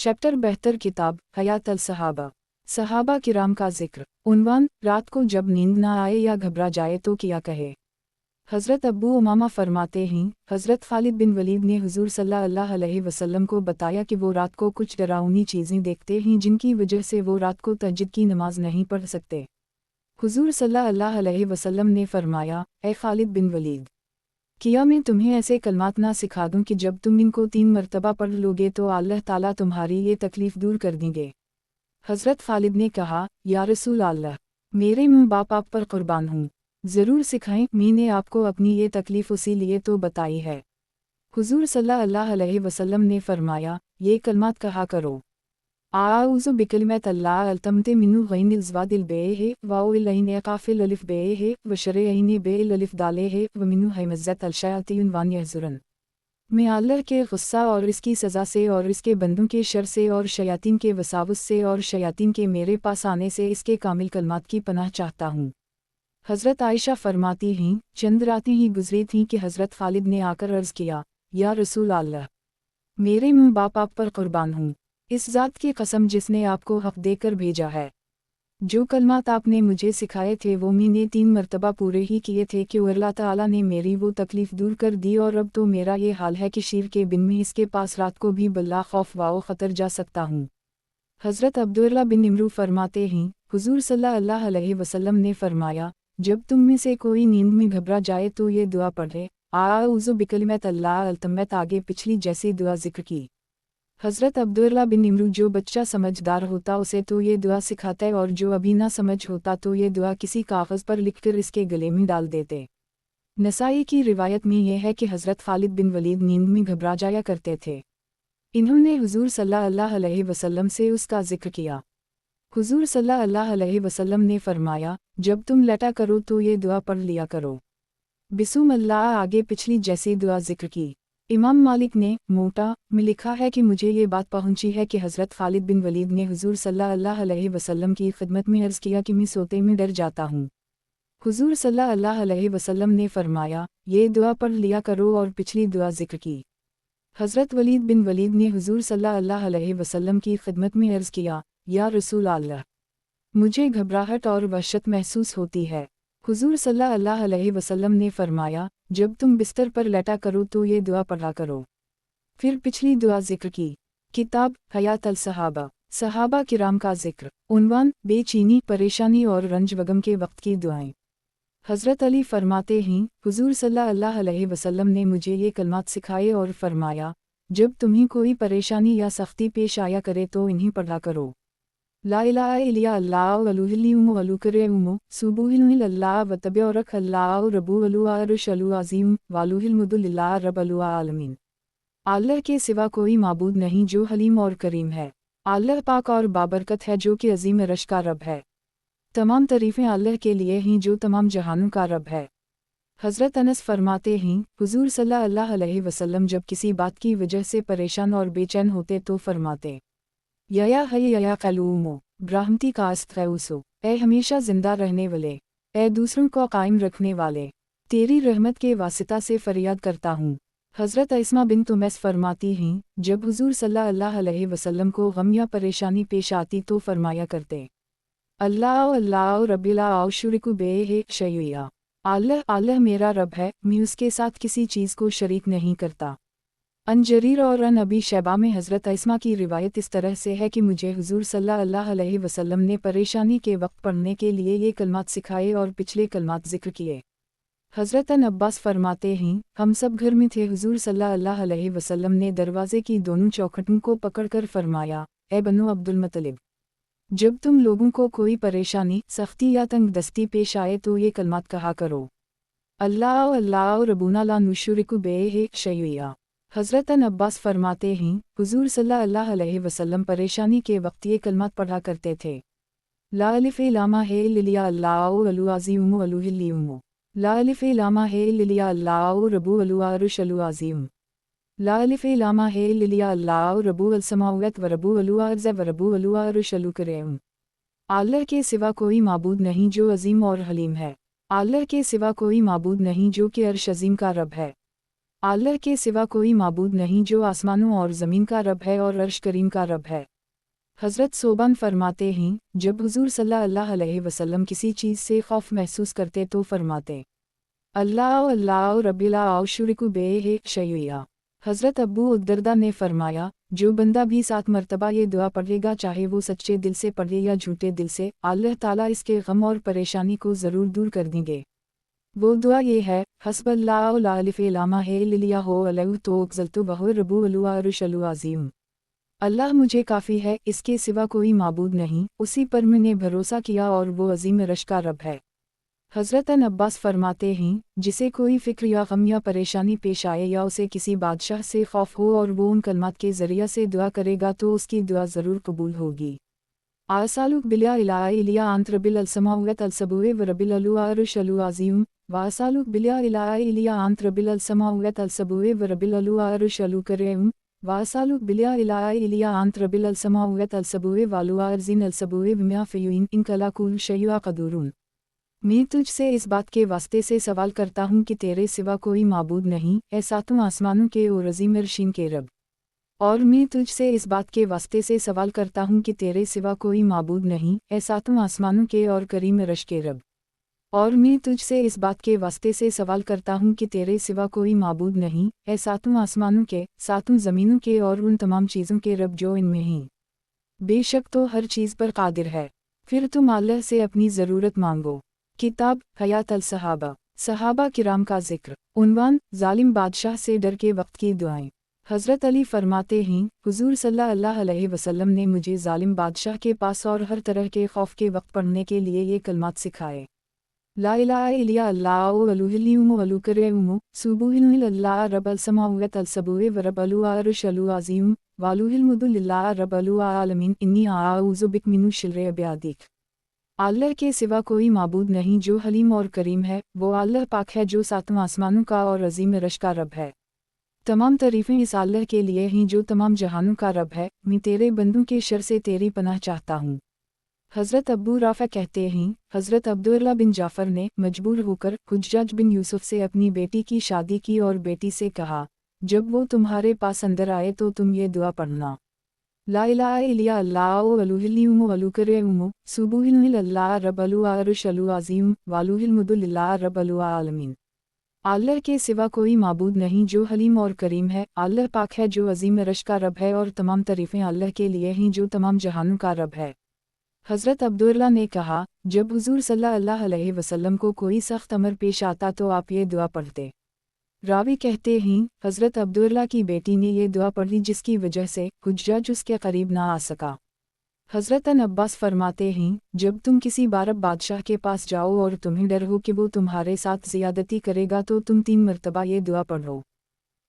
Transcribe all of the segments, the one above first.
Chapter 72 किताब हयात अल सहाबा। सहाबा किराम का जिक्र। उन्वान, रात को जब नींद ना आए या घबरा जाए तो क्या कहे। हज़रत अबू उमामा फरमाते हैं, हज़रत खालिद बिन वलीद ने हुज़ूर सल्लल्लाहु अलैहि वसल्लम को बताया कि वो रात को कुछ डरावनी चीज़ें देखते हैं जिनकी वजह से वो रात को तहज्जुद की नमाज नहीं पढ़ सकते। हुज़ूर सल्लल्लाहु अलैहि वसल्लम ने फरमाया, ए खालिद बिन वलीद, क्या मैं तुम्हें ऐसे कलमात ना सिखा दूं कि जब तुम इनको 3 मरतबा पढ़ लोगे तो अल्लाह ताला तुम्हारी ये तकलीफ़ दूर कर देंगे। हज़रत खालिद ने कहा, या रसूल अल्लाह, मेरे मुँह बाप आप पर कुर्बान हूँ, ज़रूर सिखाएं। मैंने आपको अपनी ये तकलीफ़ उसी लिए तो बताई है। हुज़ूर सल्लल्लाहु अलैहि वसल्लम ने फरमाया, ये कलमात कहा करो, आऊज़ु बिकलिमत अल्लाह अल्तमते मिनु गैनिल ज़वादिल बे है वाउल ऐन काफिल अलिफ बे है व शरे ऐन बे अलिफ दाले है व मिनु हैमज़त अलशयातीन वान यहज़ुरन। मैं अल्लाह के गुस्सा और इसकी सज़ा से और इसके बंदों के शर से और शयातीन के वसावस से और शयातीन के मेरे पास आने से इसके कामिल कलमात की पनाह चाहता हूँ। हज़रत आयशा फरमाती हैं, चंद रातें ही गुजरी थीं कि हज़रत खालिद ने आकर अर्ज़ किया, या रसूल अल्लाह, मेरे मुँह बाप आप पर कुर्बान हूँ, इस ज़ात की कसम जिसने आपको हक़ देकर भेजा है, जो कलमात आपने मुझे सिखाए थे वो मैंने 3 मरतबा पूरे ही किए थे कि अल्लाह ताला ने मेरी वो तकलीफ़ दूर कर दी और अब तो मेरा ये हाल है कि शीर के बिन में इसके पास रात को भी बिला खौफ व ख़तर जा सकता हूँ। हज़रत अब्दुल्ला बिन इमरू फरमाते हैं, हुज़ूर सल्लल्लाहु अलैहि वसल्लम ने फरमाया, जब तुम में से कोई नींद में घबरा जाए तो ये दुआ पढ़े, आऊज़ु बिकलिमत अल्लाह अल्तमत। आगे पिछली जैसी दुआ जिक्र की। हज़रत अब्दुल्ला बिन इमरू जो बच्चा समझदार होता उसे तो ये दुआ सिखाता है और जो अभी ना समझ होता तो ये दुआ किसी कागज़ पर लिखकर इसके गले में डाल देते। नसाई की रिवायत में यह है कि हज़रत खालिद बिन वलीद नींद में घबरा जाया करते थे। इन्होंने हुज़ूर सल्लल्लाहु अलैहि वसल्लम से उसका जिक्र किया। हुज़ूर सल्लल्लाहु अलैहि वसल्लम ने फरमाया, जब तुम लटा करो तो ये दुआ पढ़ लिया करो। बिस्मिल्लाह। आगे पिछली जैसी दुआ जिक्र की। इमाम मालिक ने मोटा में लिखा है कि मुझे ये बात पहुंची है कि हज़रत खालिद बिन वलीद ने हुज़ूर सल्लल्लाहु अलैहि वसल्लम की खिदमत में अर्ज़ किया कि मैं सोते में डर जाता हूँ। हुज़ूर सल्लल्लाहु अलैहि वसल्लम ने फरमाया, ये दुआ पढ़ लिया करो और पिछली दुआ जिक्र की। हज़रत वलीद बिन वलीद ने हुज़ूर सल्लल्लाहु अलैहि वसल्लम की खिदमत में अर्ज़ किया, या रसूल अल्लाह, मुझे घबराहट और वहशत महसूस होती है। हुज़ूर सल्लल्लाहु अलैहि वसल्लम ने फरमाया, जब तुम बिस्तर पर लेटा करो तो ये दुआ पढ़ा करो। फिर पिछली दुआ जिक्र की। किताब हयात अल सहाबा। सहाबा किराम का जिक्र। उन्वान, बेचैनी, परेशानी और रंज वगम के वक्त की दुआएं। हज़रत अली फरमाते हैं, हुज़ूर सल्लल्लाहु अलैहि वसल्लम ने मुझे ये कलमात सिखाए और फरमाया, जब तुम्हें कोई परेशानी या सख्ती पेश आया करे तो इन्हीं पढ़ा करो। ला इलाहा इल्ला अल्लाह वलुहिल्लियुम वलुकरेउम सुबुहिल अल्लाह वतबरक अल्लाह रब्बु अलुअर्शलु अज़ीम वलुहिल्मुदुलिल्लाह रब्बुल आलमीन। अल्लाह के सिवा कोई माबूद नहीं जो हलीम और करीम है। अल्लाह पाक और बाबरकत है जो कि अज़ीम अर्श का रब है। तमाम तारीफ़ें अल्लाह के लिए हैं जो तमाम जहानों का रब है। हज़रत अनस फरमाते हैं, हुज़ूर सल्लल्लाहु अलैहि वसल्लम जब किसी बात की वजह से परेशान और बेचैन होते तो फरमाते, या क़य्यूमो, ब्राह्मती का अस्तग़ौसो, ए हमेशा ज़िंदा रहने वाले, ए दूसरों को कायम रखने वाले, तेरी रहमत के वासिता से फ़रियाद करता हूँ। हज़रत इस्मा बिन्त उमैस फरमाती हैं, जब हुज़ूर सल्लल्लाहु अलैहि वसल्लम को गम या परेशानी पेश आती तो फरमाया करते, अल्लाह अल्लाह रब्बिला औशुरिकु बे शैया, अल्लाह अल्लाह मेरा रब है, मैं उसके साथ किसी चीज़ को शरीक नहीं करता। अन जरीर और अन अबी शैबा में हज़रत इस्मा की रिवायत इस तरह से है कि मुझे हुज़ूर सल्लल्लाहु अलैहि वसल्लम ने परेशानी के वक्त पढ़ने के लिए ये कलमात सिखाए और पिछले कलमात जिक्र किए। हज़रत अन अब्बास फरमाते हैं, हम सब घर में थे, हुज़ूर सल्लल्लाहु अलैहि वसल्लम ने दरवाज़े की दोनों चौखटों को पकड़कर फरमाया, ए बनो अब्दुल मुत्तलिब, जब तुम लोगों को कोई परेशानी, सख्ती या तंग दस्ती पेश आए तो ये कलमात कहा करो, अल्लाह अल्लाह रब्बुना ला नुशरिकु बिही शैया। हज़रत अन अब्बास फरमाते हैं, हुज़ूर सल्लल्लाहु अलैहि वसल्लम परेशानी के वक्त ये कलमात पढ़ा करते थे, ला अलिफ़ लामा है इल्ला अल्लाह वलु अज़ीम वलुहिल्लियुम, ला अलिफ़ लामा है इल्ला अल्लाह रब्बु अलुअर्शलु अज़ीम, ला अलिफ़ लामा है इल्ला अल्लाह रब्बु अलसमावात व रब्बु अलुअर्ज़ व रब्बु अलुअर्शलु करीम। अल्लाह के सिवा कोई माबूद नहीं जो अज़ीम और हलीम है। अल्लाह के सिवा कोई माबूद नहीं जो कि अर्श अज़ीम का रब है। अल्लाह के सिवा कोई माबूद नहीं जो आसमानों और ज़मीन का रब है और अर्श करीम का रब है। हज़रत सोबन फरमाते हैं, जब हुज़ूर सल्लल्लाहु अलैहि वसल्लम किसी चीज़ से खौफ महसूस करते तो फरमाते, अल्लाह अल्लाह रब्बिला शुरिकु बे शैया। हज़रत अबू उद्दरदा ने फरमाया, जो बंदा भी 7 मरतबा ये दुआ पढ़ेगा, चाहे वो सच्चे दिल से पढ़े या झूठे दिल से, अल्लाह ताला इसके गम और परेशानी को ज़रूर दूर कर देंगे। वो दुआ ये है, हस्बल्लाहु ला इलाहा इल्ला है लिया हो अलैहु तवक्कलतु वहुव रब्बुल अर्शिल अज़ीम। अल्लाह मुझे काफ़ी है, इसके सिवा कोई माबूद नहीं, उसी पर मैंने भरोसा किया और वो अज़ीम अर्श का रब है। हज़रत अब्बास फरमाते हैं, जिसे कोई फ़िक्र या गम या परेशानी पेश आए या उसे किसी बादशाह से खौफ हो और वो उन कलमात के ज़रिया से दुआ करेगा तो उसकी दुआ ज़रूर कबूल होगी। आसालुक बिला इला इलिया आंत्र बिल अलसमावत अलसबुए व रबिल अर्शिल अज़ीम वासालुक बिला इला इलिया आंत्र बिल अलसमावत अलसबुए व रबिल अर्शिल करीम वासालुक बिला इला इलिया आंत्र बिल अलसमावत अलसबुए वालु अर्ज़िन अलसबुए बिमा फ़युइन इनकला कुल शैया क़दूरुन। मैं तुझसे इस बात के वास्ते से सवाल करता हूँ कि तेरे सिवा कोई माबूद नहीं, ऐ सातों आसमानों के और अज़ीम अर्शीन के रब। और मैं तुझसे इस बात के वास्ते से सवाल करता हूँ कि तेरे सिवा कोई माबूद नहीं, ऐ सातों आसमानों के और करीम अर्श के रब। और मैं तुझसे इस बात के वास्ते से सवाल करता हूँ कि तेरे सिवा कोई माबूद नहीं, ऐ सातों आसमानों के, सातों ज़मीनों के और उन तमाम चीज़ों के रब जो इनमें हैं। बेशक तो हर चीज़ पर कादिर है। फिर तुम अल्लाह से अपनी ज़रूरत मांगो। किताब हयात अल सहाबा, सहाबा किराम का जिक्र। उन्वान, जालिम बादशाह से डर के वक्त की दुआएं। हज़रत अली फरमाते हैं, हुज़ूर सल्लल्लाहु अलैहि वसल्लम ने मुझे जालिम बादशाह के पास और हर तरह के खौफ के वक्त पढ़ने के लिए ये कलमात सिखाए। ला इलाहा इल्ला अल्लाहु वलुहिल्लियुम वलुकरेउम सुबुहिल अल्लाह रब्बल समावात अलसबुए व रब्बल अर्शिल अज़ीम वालुहिल मुदु लिल्लाह रब्बल आलमीन इन्नी आऊज़ु बिक मिन शर्रि इबादिक। अल्लाह के सिवा कोई माबूद नहीं जो हलीम और करीम है, वो अल्लाह पाक है जो सातों आसमानों का और अज़ीम अर्श का रब है। तमाम तारीफ़ें इस अल्लाह के लिए हैं जो तमाम जहानों का रब है। मैं तेरे बंदों के शर से तेरी पनाह चाहता हूँ। हज़रत अबू राफ़ा कहते हैं, हज़रत अब्दुल्लाह बिन जाफ़र ने मजबूर होकर हुज्जाज बिन यूसुफ से अपनी बेटी की शादी की और बेटी से कहा, जब वो तुम्हारे पास अंदर आए तो तुम ये दुआ पढ़ना, ला इलाहा इल्ला अल्लाहु वलुहिल्लियुम वलुकरेउम सुबुहिल अल्लाह रब्बल अर्शिल अज़ीम वालुहिल मुदु लिल्लाह रब्बल आलमीन। अल्लाह के सिवा कोई माबूद नहीं जो हलीम और करीम है, अल्लाह पाक है जो अज़ीम अर्श का रब है और तमाम तारीफ़ें अल्लाह के लिए हैं जो तमाम जहानों का रब है। हज़रत अब्दुल्लाह ने कहा, जब हुज़ूर सल्लल्लाहु अलैहि वसल्लम को कोई सख्त अमर पेश आता तो आप ये दुआ पढ़ते। रावी कहते हैं, हज़रत अब्दुल्लाह की बेटी ने ये दुआ पढ़ी जिसकी वजह से हुज्जाज उसके करीब ना आ सका। हज़रत अब्बास फरमाते हैं, जब तुम किसी बारब बादशाह के पास जाओ और तुम्हें डर हो कि वो तुम्हारे साथ ज़ियादती करेगा तो तुम 3 मरतबा ये दुआ पढ़ो,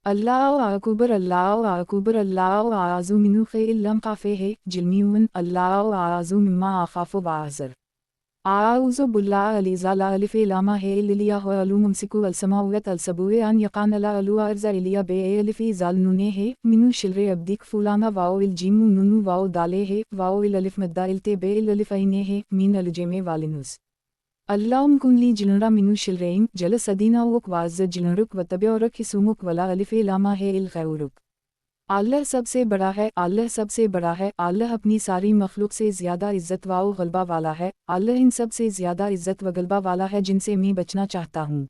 अल्लाह अकबर अल्लाह अकबर अल्लाह आज़ु मिनु ख़ैल्लम क़ाफ़े है जिल्मीउन अल्लाह आज़ु मिम्मा आख़ाफ़ु वाज़र आऊज़ु बिल्लाहि अलिज़ा ला अलिफ़ लामा है लिया हो अलू मुमसिकु अलसमावत अलसबुए अन यकान ला अलू अर्ज़ा इलिया बे अलिफ़ ज़ाल नुने है मिनु शिल्रे अब्दिक फुलाना वाओ इल जीमु नुनु वाओ दाले है वाओ इल अलिफ़ मद्दा इल ते बे इल अलिफ़ ऐने है मीन अलजेमे वालिनुस अल्लाहुम कुनली जिलरा मिनु शिल्रेम जल सदीना वक वाज़ जिलरुक वतब्यौरक हिसुमुक वला अलिफ़ लामा है इल ग़ैरुक। अल्लाह सबसे बड़ा है, अल्लाह सबसे बड़ा है, अल्लाह अपनी सारी मखलूक से ज़्यादा इज़्ज़त व गलबा वाला है, अल्लाह इन सब से ज़्यादा इज़्ज़त व गलबा वाला है जिनसे मैं बचना चाहता हूँ।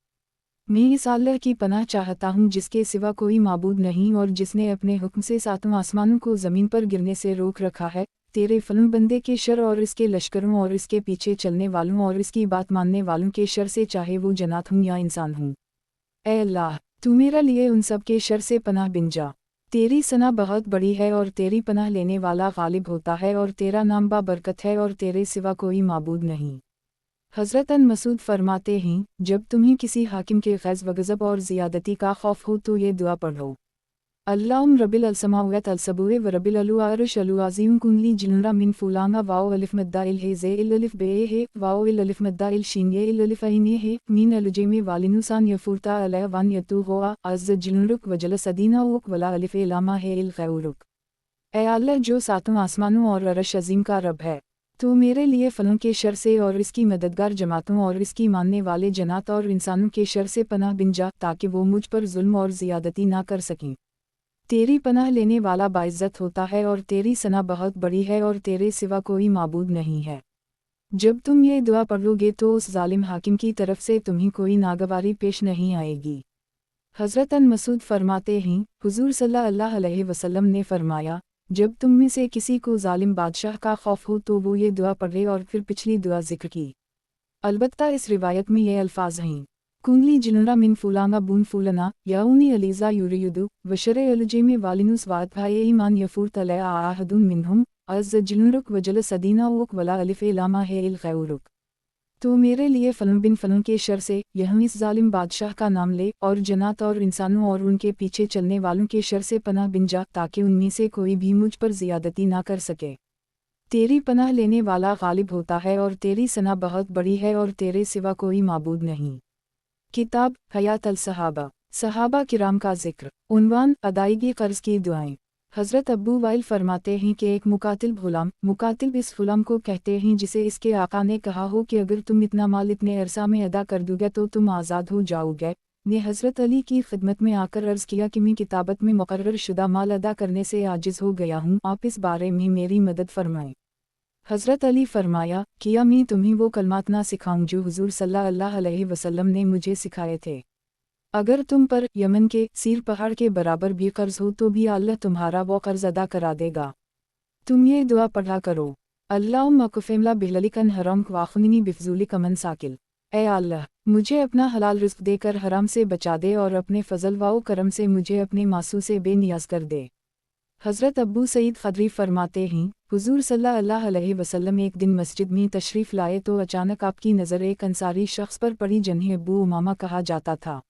मैं इस अल्लाह की पनाह चाहता हूँ जिसके सिवा कोई माबूद नहीं और जिसने अपने हुक्म से सातों आसमानों को ज़मीन पर गिरने से रोक रखा है, तेरे फलन बंदे के शर और इसके लश्करों और इसके पीछे चलने वालों और इसकी बात मानने वालों के शर से, चाहे वो जन्नात हूँ या इंसान हूँ। ऐ अल्लाह, तू मेरे लिए उन सब के शर से पनाह बिन जा। तेरी सना बहुत बड़ी है और तेरी पनाह लेने वाला गालिब होता है और तेरा नाम बाबरकत है और तेरे सिवा कोई माबूद नहीं। हज़रत मसूद फरमाते हैं, जब तुम्हें किसी हाकिम के ग़ज़ब व गज़ब और ज़ियादती का खौफ हो तो ये दुआ पढ़ो, अल्लाहुम रब्बिल अलसमावात अलसबुए व रब्बिल अर्शिल अज़ीम कुनली जिलरा मिन फुलाना वाओ अलिफ़ मद्दा इल है ज़े इल अलिफ़ बे है वाओ इल अलिफ़ मद्दा इल शीन ये इल अलिफ़ ऐने है मीन अलजेमे वालिनुसान यफुरता अलैह वन यतुग़ा अज़्ज़ जिलरुक व जल सदीना वक वला अलिफ़ लामा है इल ग़ैरुक। ऐ अल्लाह जो सातों आसमानों और अर्श अज़ीम का रब है, तो मेरे लिए फलों के शर से और इसकी मददगार जमातों और इसकी मानने वाले जनात और इंसानों के शर से पनाह बिन जा, ताकि वो मुझ पर जुल्म और ज़ियादती ना कर सकें। तेरी पनाह लेने वाला बाइज़्ज़त होता है और तेरी सना बहुत बड़ी है और तेरे सिवा कोई माबूद नहीं है। जब तुम ये दुआ पढ़ोगे तो उस जालिम हाकिम की तरफ से तुम्हें कोई नागवारी पेश नहीं आएगी। हज़रत अन मसूद फरमाते हैं, हुज़ूर सल्लल्लाहु अलैहि वसल्लम ने फरमाया, जब तुम में से किसी को जालिम बादशाह का खौफ हो तो वो ये दुआ पढ़े और फिर पिछली दुआ जिक्र की। अलबत्ता इस रिवायत में ये अल्फाज हैं, कुंगली जिनुरा मिन फूलांगा बून फूलना याऊनी अलीज़ा यूरियुदु वशरे अलजेमे वालिनुस वात भाई ईमान यफूर तले आहदुन मिनहुम अज़ जिनुरुक वजल सदीना उक वला अलिफ लामा है इल खैरुक। तो मेरे लिए फलन बिन फलन के शर से यह इस जालिम बादशाह का नाम ले और जनात और इंसानों और उनके पीछे चलने वालों के शर से पनाह बिन जा, ताकि उनमें से कोई भी मुझ पर ज़ियादती ना कर सके। तेरी पनाह लेने वाला गालिब होता है और तेरी सना बहुत बड़ी है और तेरे सिवा कोई माबूद नहीं। किताब हयात अल सहाबा, सहाबा किराम का जिक्र। उन्वान अदायगी कर्ज की दुआएं। हज़रत अब्बू वाइल फरमाते हैं कि एक मुकातिल इस गुलाम को कहते हैं जिसे इसके आका ने कहा हो कि अगर तुम इतना माल इतने अरसा में अदा कर दोगे तो तुम आज़ाद हो जाओगे, ने हज़रत अली की खिदमत में आकर अर्ज़ किया कि मैं किताबत में मुकर्रर शुदा माल अदा करने से आजिज़ हो गया हूँ, आप इस बारे में मेरी मदद फरमाएं। हज़रत अली फरमाया, किया मैं तुम्हें वो कलमात ना सिखाऊं जो हुज़ूर सल्लल्लाहु अलैहि वसल्लम ने मुझे सिखाए थे। अगर तुम पर यमन के सीर पहाड़ के बराबर भी कर्ज हो तो भी अल्लाह तुम्हारा वो कर्ज अदा करा देगा। तुम ये दुआ पढ़ा करो, अल्लाहुम्मा कुफ़िमला बिहललिकन हराम वाखुनिनी बिफजूलिक अमन साकिल। ए अल्लाह, मुझे अपना हलाल रिज़्क़ देकर हराम से बचा दे और अपने फ़ज़ल व करम से मुझे अपने मासू से बेनियाज कर दे। हज़रत अब्बू सईद ख़दरी फरमाते हैं, हुज़ूर सल्लल्लाहु अलैहि वसल्लम एक दिन मस्जिद में तशरीफ़ लाए तो अचानक आपकी नज़र एक अंसारी शख्स पर पड़ी जिन्हें अब्बू उमामा कहा जाता था।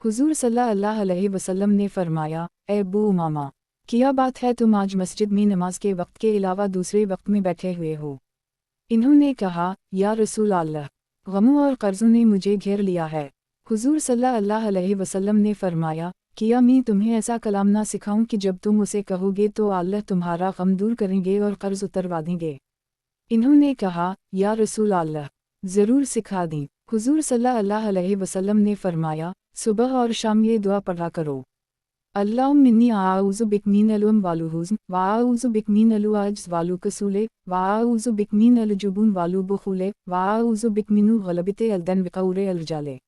हुज़ूर सल्लल्लाहु अलैहि वसल्लम ने फरमाया, ए अब्बू उमामा, क्या बात है तुम आज मस्जिद में नमाज के वक्त के अलावा दूसरे वक्त में बैठे हुए हो? इन्होंने कहा, या रसूल अल्लाह, गमों और कर्ज़ों ने मुझे घेर लिया है। हुज़ूर सल्लल्लाहु अलैहि वसल्लम ने फरमाया, किया मैं तुम्हें ऐसा कलाम ना सिखाऊं कि जब तुम उसे कहोगे तो अल्लाह तुम्हारा गम दूर करेंगे और कर्ज उतरवा देंगे? इन्होंने कहा, या रसूल अल्लाह, ज़रूर सिखा दें। हुज़ूर सल्लल्लाहु अलैहि वसल्लम ने फरमाया, सुबह और शाम ये दुआ पढ़ा करो, अल्लाहुम्मा इन्नी आऊज़ु बिक मिनल वालु हुज़्न व आऊज़ु बिक मिनल अज्ज़ वालु कसूले व आऊज़ु बिक मिनल जुबून वालु बुखूले व आऊज़ु बिक मिनु गलबते अलदन बिकौरे अलजाले।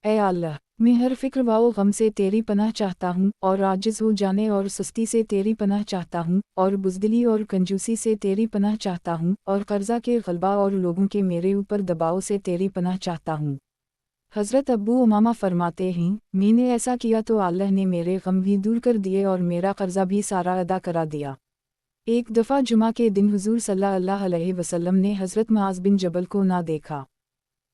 ए अल्लाह, मैं हर फिक्र व गम से तेरी पनाह चाहता हूँ और आजिज़ हो जाने और सुस्ती से तेरी पनाह चाहता हूँ और बुज़दिली और कंजूसी से तेरी पनाह चाहता हूँ और कर्ज़ा के गलबा और लोगों के मेरे ऊपर दबाव से तेरी पनाह चाहता हूँ। हज़रत अब्बू उमामा फरमाते हैं, मैंने ऐसा किया तो अल्लाह ने मेरे गम भी दूर कर दिए और मेरा कर्ज़ा भी सारा अदा करा दिया। एक दफ़ा जुमा के दिन हुज़ूर सल्लल्लाहु अलैहि वसल्लम ने हज़रत मुआज़ बिन जबल को ना देखा।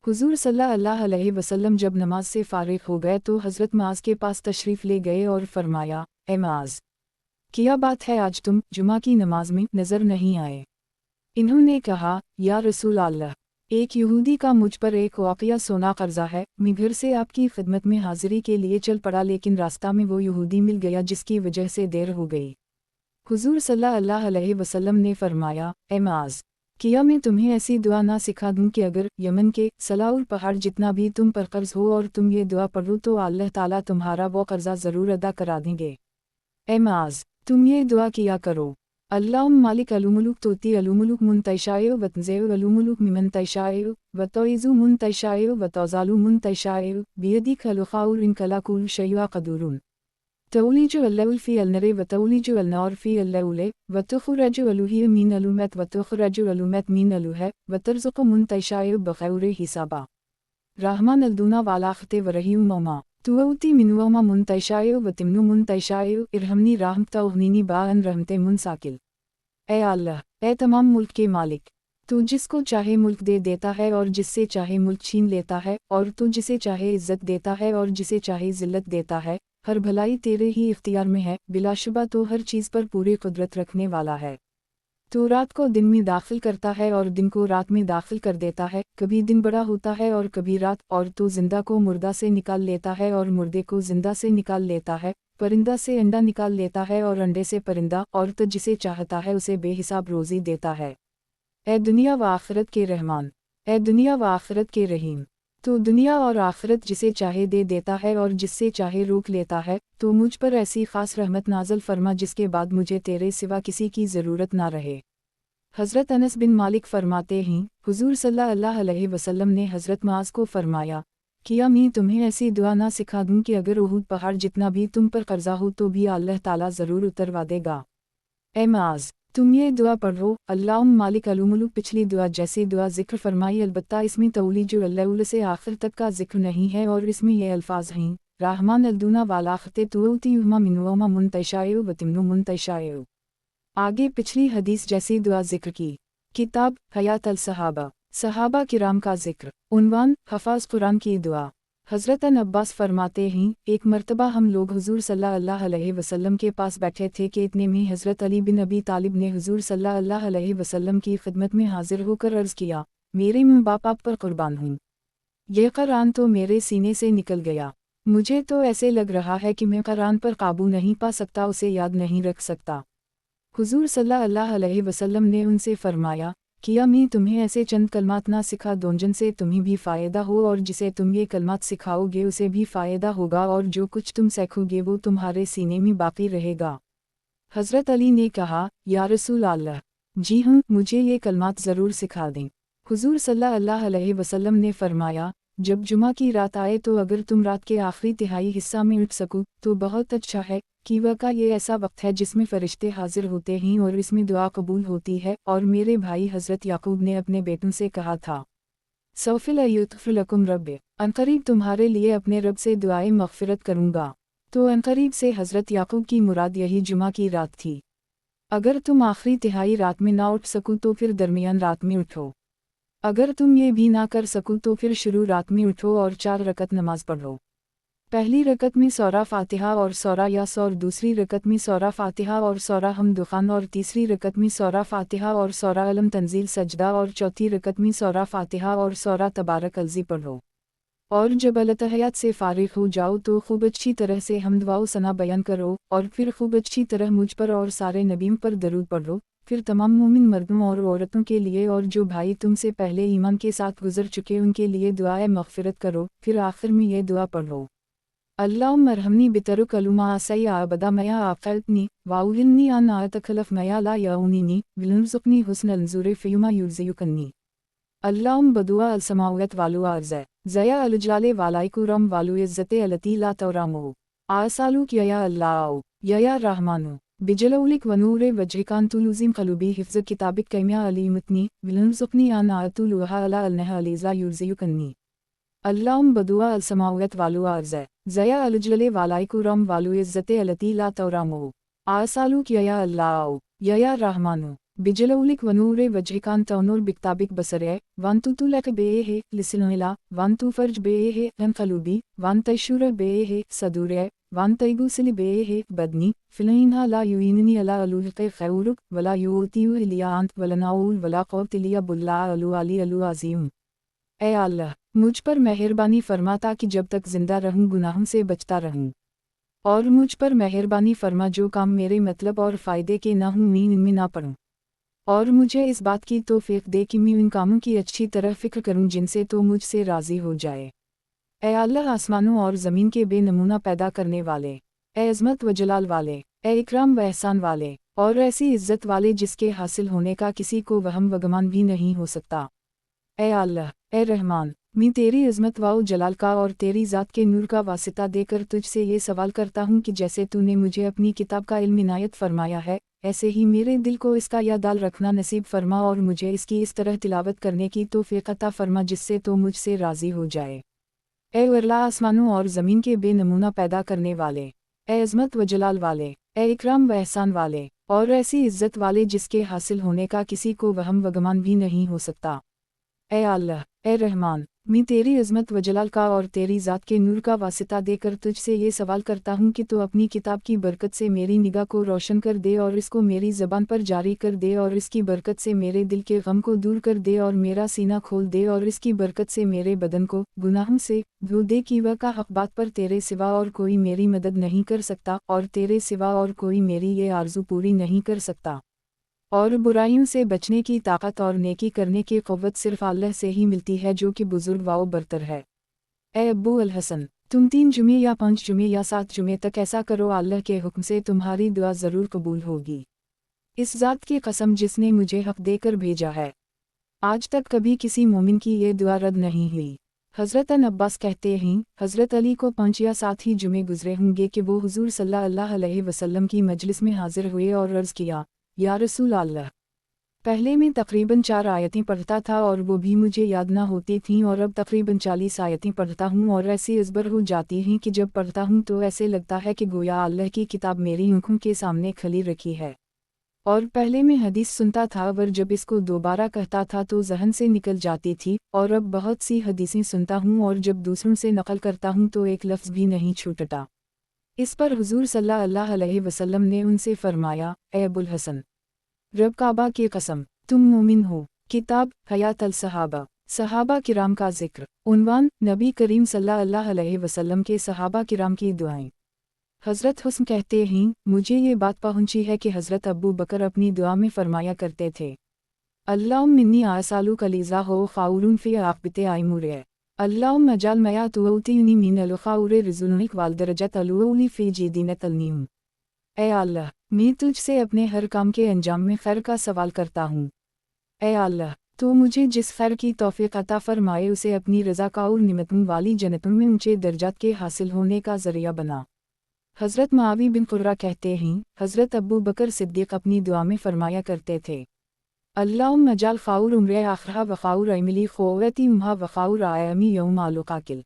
हुज़ूर सल्लल्लाहु अलैहि वसल्लम जब नमाज से फ़ारिग़ हो गए तो हज़रत मुआज़ के पास तशरीफ़ ले गए और फरमाया, ए मुआज़, क्या बात है आज तुम जुमा की नमाज में नज़र नहीं आए? इन्होंने कहा, या रसूल अल्लाह, एक यहूदी का मुझ पर एक वाक़िया सोना कर्ज़ा है, मैं घर से आपकी खिदमत में हाज़िरी के लिए चल पड़ा लेकिन रास्ता में वो यहूदी मिल गया जिसकी वजह से देर हो गई। हुज़ूर सल्लल्लाहु अलैहि वसल्लम ने फरमाया, ए मुआज़, क्या मैं तुम्हें ऐसी दुआ ना सिखा दूं कि अगर यमन के सलाउल पहाड़ जितना भी तुम पर कर्ज हो और तुम ये दुआ पढ़ो तो अल्लाह ताला तुम्हारा वो कर्जा ज़रूर अदा करा देंगे। ए मुआज़, तुम ये दुआ किया करो, अल्लाहुम्मा मालिक अलुमुलुक तोती अलुमुलुक मुनतशाए व तंज़ेउ अलुमुलुक मिमन तशाए व तोइज़ु मुनतशाए व तौज़ालु मुनतशाए बियदिक अलखाउर इनकला कुल शैआ क़दूरुन तौलिजु अल्लउल फ़ी अलनरे व तौलिजु अलनौर फ़ी अल्लउले व तुख़रजु अलुहिय मीन अलुमत व तुख़रजु अलुमत मीन अलुह व तर्ज़ुक़ु मुनतशाए बग़ैर हिसाबा। रहमान अलदूना वालाख़ते व रहीम मौमा तुअती मिनुअमा मुनतशाए व तिमनु मुनतशाए इरहमनी रहमत उग़नीनी बाअन रहमते मुनसाकिल। ए अल्लाह, ए तमाम मुल्क के मालिक, तू जिसको चाहे मुल्क दे देता है और जिससे चाहे मुल्क छीन लेता है और तू जिसे चाहे इज़्ज़त देता है और जिसे चाहे ज़िल्लत देता है, हर भलाई तेरे ही इख्तियार में है, बिलाशुबा तो हर चीज़ पर पूरी कुदरत रखने वाला है। तो रात को दिन में दाखिल करता है और दिन को रात में दाखिल कर देता है, कभी दिन बड़ा होता है और कभी रात, और तो जिंदा को मुर्दा से निकाल लेता है और मुर्दे को जिंदा से निकाल लेता है, परिंदा से अंडा निकाल लेता है और अंडे से परिंदा, और तो जिसे चाहता है उसे बेहिसाब रोज़ी देता है। اے دنیا و آخرت کے رحمان، اے دنیا و آخرت کے رحیم، تو دنیا اور آخرت جسے چاہے دے دیتا ہے اور جس سے چاہے روک لیتا ہے، تو مجھ پر ایسی خاص رحمت نازل فرما جس کے بعد مجھے تیرے سوا کسی کی ضرورت نہ رہے۔ حضرت انس بن مالک فرماتے ہیں، حضور صلی اللہ علیہ وسلم نے حضرت معاذ کو فرمایا، کیا میں تمہیں ایسی دعا نہ سکھا دوں کہ اگر احد پہاڑ جتنا بھی تم پر قرضہ ہو تو بھی اللہ تعالیٰ ضرور اتروا دے گا۔ اے معاذ، تم یہ دعا پڑھو، اللہم مالک الملک۔ پچھلی دعا جیسی دعا ذکر فرمائی، البتہ اس میں تولی جو اللہ سے آخر تک کا ذکر نہیں ہے، اور اس میں یہ الفاظ ہیں، رحمان الدونہ والاخت توتی وما منوما منتشائع وتمنو منتشائع۔ آگے پچھلی حدیث جیسی دعا ذکر کی۔ کتاب حیات الصحابہ، صحابہ کرام کا ذکر، عنوان حفاظ قرآن کی دعا۔ حضرت عباس فرماتے ہیں، ایک مرتبہ ہم لوگ حضور صلی اللہ علیہ وسلم کے پاس بیٹھے تھے کہ اتنے میں حضرت علی بن ابی طالب نے حضور صلی اللہ علیہ وسلم کی خدمت میں حاضر ہو کر عرض کیا، میرے ماں باپ آپ پر قربان ہوں، یہ قرآن تو میرے سینے سے نکل گیا، مجھے تو ایسے لگ رہا ہے کہ میں قرآن پر قابو نہیں پا سکتا، اسے یاد نہیں رکھ سکتا۔ حضور صلی اللہ علیہ وسلم نے ان سے فرمایا، کیا میں تمہیں ایسے چند کلمات نہ سکھا دوں جن سے تمہیں بھی فائدہ ہو، اور جسے تم یہ کلمات سکھاؤ گے اسے بھی فائدہ ہوگا، اور جو کچھ تم سیکھو گے وہ تمہارے سینے میں باقی رہے گا۔ حضرت علی نے کہا، یا رسول اللہ، جی ہاں، مجھے یہ کلمات ضرور سکھا دیں۔ حضور صلی اللہ علیہ وسلم نے فرمایا، جب جمعہ کی رات آئے تو اگر تم رات کے آخری تہائی حصہ میں اٹھ سکو تو بہت اچھا ہے، کہ وقت یہ ایسا وقت ہے جس میں فرشتے حاضر ہوتے ہیں اور اس میں دعا قبول ہوتی ہے، اور میرے بھائی حضرت یعقوب نے اپنے بیٹوں سے کہا تھا، سوف یغفر لکم رب، عنقریب تمہارے لیے اپنے رب سے دعائے مغفرت کروں گا۔ تو عنقریب سے حضرت یعقوب کی مراد یہی جمعہ کی رات تھی۔ اگر تم آخری تہائی رات میں نہ اٹھ سکو تو پھر درمیان رات میں اٹھو، اگر تم یہ بھی نہ کر سکو تو پھر شروع رات میں اٹھو اور 4 رکعت نماز پڑھو۔ پہلی رکعت میں سورہ فاتحہ اور سورہ یاس، اور دوسری رکعت میں سورہ فاتحہ اور سورہ حمد خان، اور تیسری رکعت میں سورہ فاتحہ اور سورہ علم تنزیل سجدہ، اور چوتھی رکعت میں سورہ فاتحہ اور سورہ تبارک الذی پڑھو۔ اور جب التحیات سے فارغ ہو جاؤ تو خوب اچھی طرح سے حمد و ثنا بیان کرو، اور پھر خوب اچھی طرح مجھ پر اور سارے نبیوں پر درود پڑھو، پھر تمام مومن مردوں اور عورتوں کے لیے اور جو بھائی تم سے پہلے ایمان کے ساتھ گزر چکے ان کے لیے دعائے مغفرت کرو، پھر آخر میں یہ دعا پڑھو، اللہم ارحمنی بترک علوما سی عبدا میا عقلتنی واولنی ان اتخلف میا لا یعونینی ولنرزقنی حسن النظور فیما یرزیکنی۔ اللہم بدعا السماوات والو عرض زیا الجلال والائکو رم والو عزت التی لا تورامو آسالوک یا اللہ یا رحمانو بجلولک ونور وجہکان تلوزیم قلوبی حفظ کتابک کیمیا علیمتنی ولنرزقنی ان آتولوہا علا النہا علیزا یرزیکنی۔ اللہم بدعا السماوات والو عرض زیا الجلال والائکو رم والو عزت التی لا تورامو آسالوک یا اللہ یا رحمانو بجلولک ونور وجہکان تونور بکتابک بسرے وانتو تولک بے ہے لسنولا وانتو فرج بے ہے قلوبی وانتشور بے ہے صدورے وانتیگوسل بے ہے بدنی فلینہا لا یویننی علا الوحق خیورک ولا یوتیو لیا انت ولناول ولا قوت لیا بلا علو علی علو عظیم۔ اے اللہ، مجھ پر مہربانی فرما تاکہ جب تک زندہ رہوں گناہوں سے بچتا رہوں، اور مجھ پر مہربانی فرما جو کام میرے مطلب اور فائدے کے نہ ہوں میں ان میں نہ پڑوں، اور مجھے اس بات کی توفیق دے کہ میں ان کاموں کی اچھی طرح فکر کروں جن سے تو مجھ سے راضی ہو جائے۔ اے اللہ، آسمانوں اور زمین کے بے نمونہ پیدا کرنے والے، اے عظمت و جلال والے، اے اکرام و احسان والے، اور ایسی عزت والے جس کے حاصل ہونے کا کسی کو وہم و گمان بھی نہیں ہو سکتا۔ اے اللہ، اے رحمان، میں تیری عظمت و جلال کا اور تیری ذات کے نور کا واسطہ دے کر تجھ سے یہ سوال کرتا ہوں کہ جیسے تو نے مجھے اپنی کتاب کا علم عنایت فرمایا ہے، ایسے ہی میرے دل کو اس کا یادال رکھنا نصیب فرما، اور مجھے اس کی اس طرح تلاوت کرنے کی توفیق عطا فرما جس سے تو مجھ سے راضی ہو جائے۔ اے ورلا آسمانوں اور زمین کے بے نمونہ پیدا کرنے والے، اے عظمت و جلال والے، اے اکرام و احسان والے، اور ایسی عزت والے جس کے حاصل ہونے کا کسی کو وہم و گمان بھی نہیں ہو سکتا۔ اے اللہ، اے رحمان، میں تیری عظمت و جلال کا اور تیری ذات کے نور کا واسطہ دے کر تجھ سے یہ سوال کرتا ہوں کہ تو اپنی کتاب کی برکت سے میری نگاہ کو روشن کر دے اور اس کو میری زبان پر جاری کر دے، اور اس کی برکت سے میرے دل کے غم کو دور کر دے اور میرا سینہ کھول دے، اور اس کی برکت سے میرے بدن کو گناہوں سے دھو دے کہ وہ کا حق بات پر تیرے سوا اور کوئی میری مدد نہیں کر سکتا، اور تیرے سوا اور کوئی میری یہ آرزو پوری نہیں کر سکتا۔ اور बुराइयों से बचने की ताकत और नेकी करने की क़ुव्वत सिर्फ अल्लाह से ही मिलती है जो कि बुजुर्ग व बरतर है। ए अब्बू अल हसन, तुम 3 जुमे या 5 जुमे या 7 जुमे तक ऐसा करो, अल्लाह के हुक्म से तुम्हारी दुआ ज़रूर कबूल होगी। इस ज़ात की कसम जिसने मुझे हक़ देकर भेजा है, आज तक कभी किसी मोमिन की ये दुआ रद्द नहीं हुई। हज़रत अब्बास कहते हैं, हज़रत अली को 5 या 7 ही जुमे गुज़रे होंगे कि वो हुज़ूर सल्लल्लाहु अलैहि वसल्लम की मजलिस में हाज़िर हुए और अर्ज़ किया, या रसूल अल्लाह, पहले मैं तकरीबन 4 आयतें पढ़ता था और वो भी मुझे याद ना होती थीं, और अब तकरीबन 40 आयतें पढ़ता हूँ और ऐसी अज़बर हो जाती हैं कि जब पढ़ता हूँ तो ऐसे लगता है कि गोया अल्लाह की किताब मेरी आँखों के सामने खली रखी है। और पहले मैं हदीस सुनता था, पर जब इसको दोबारा कहता था तो जहन से निकल जाती थी, और अब बहुत सी हदीसें सुनता हूँ और जब दूसरों से नकल करता हूँ तो एक लफ्ज़ भी नहीं छूटता। इस पर हुज़ूर सल्लल्लाहु अलैहि वसल्लम ने उनसे फरमाया, ए अबुल हसन, रब काबा की कसम, तुम मोमिन हो। किताब हयात अल सहाबा, सहाबा किराम का जिक्र। उन्वान, नबी करीम सल्लल्लाहु अलैहि वसल्लम के सहाबा किराम की दुआएं। हज़रत हुस्न कहते हैं, मुझे ये बात पहुंची है कि हज़रत अबू बकर अपनी दुआ में फरमाया करते थे, अल्लाहुम्मा इन्नी आसालु कलीज़ा हो ख़ाउरुन फ़ी आक़िबते आइमुरे, अल्लाहुम्मा अजअल मा तुअतीनी मिनल ख़ाउरि रिज़ुनिक वाल दरजत अलूली फ़ी जीदीनत अलनीम। ए अल्लाह, मैं तुझसे अपने हर काम के अंजाम में खैर का सवाल करता हूँ। ए अल्लाह, तो मुझे जिस खैर की तौफ़ीक़ अता फ़रमाए उसे अपनी रज़ा का और निमतों वाली जन्नतों में ऊंचे दर्जात के हासिल होने का ज़रिया बना। हज़रत मुआवी बिन क़ुर्रा कहते हैं, हज़रत अबू बकर सिद्दीक़ अपनी दुआ में फ़रमाया करते थे, अल्लाहुम्मा अजअल ख़ाउर उम्रे आख़िरहा व ख़ाउर अमली ख़ुव्वती उम्हा व ख़ाउर आयमी यौम आलुक़ाकिल।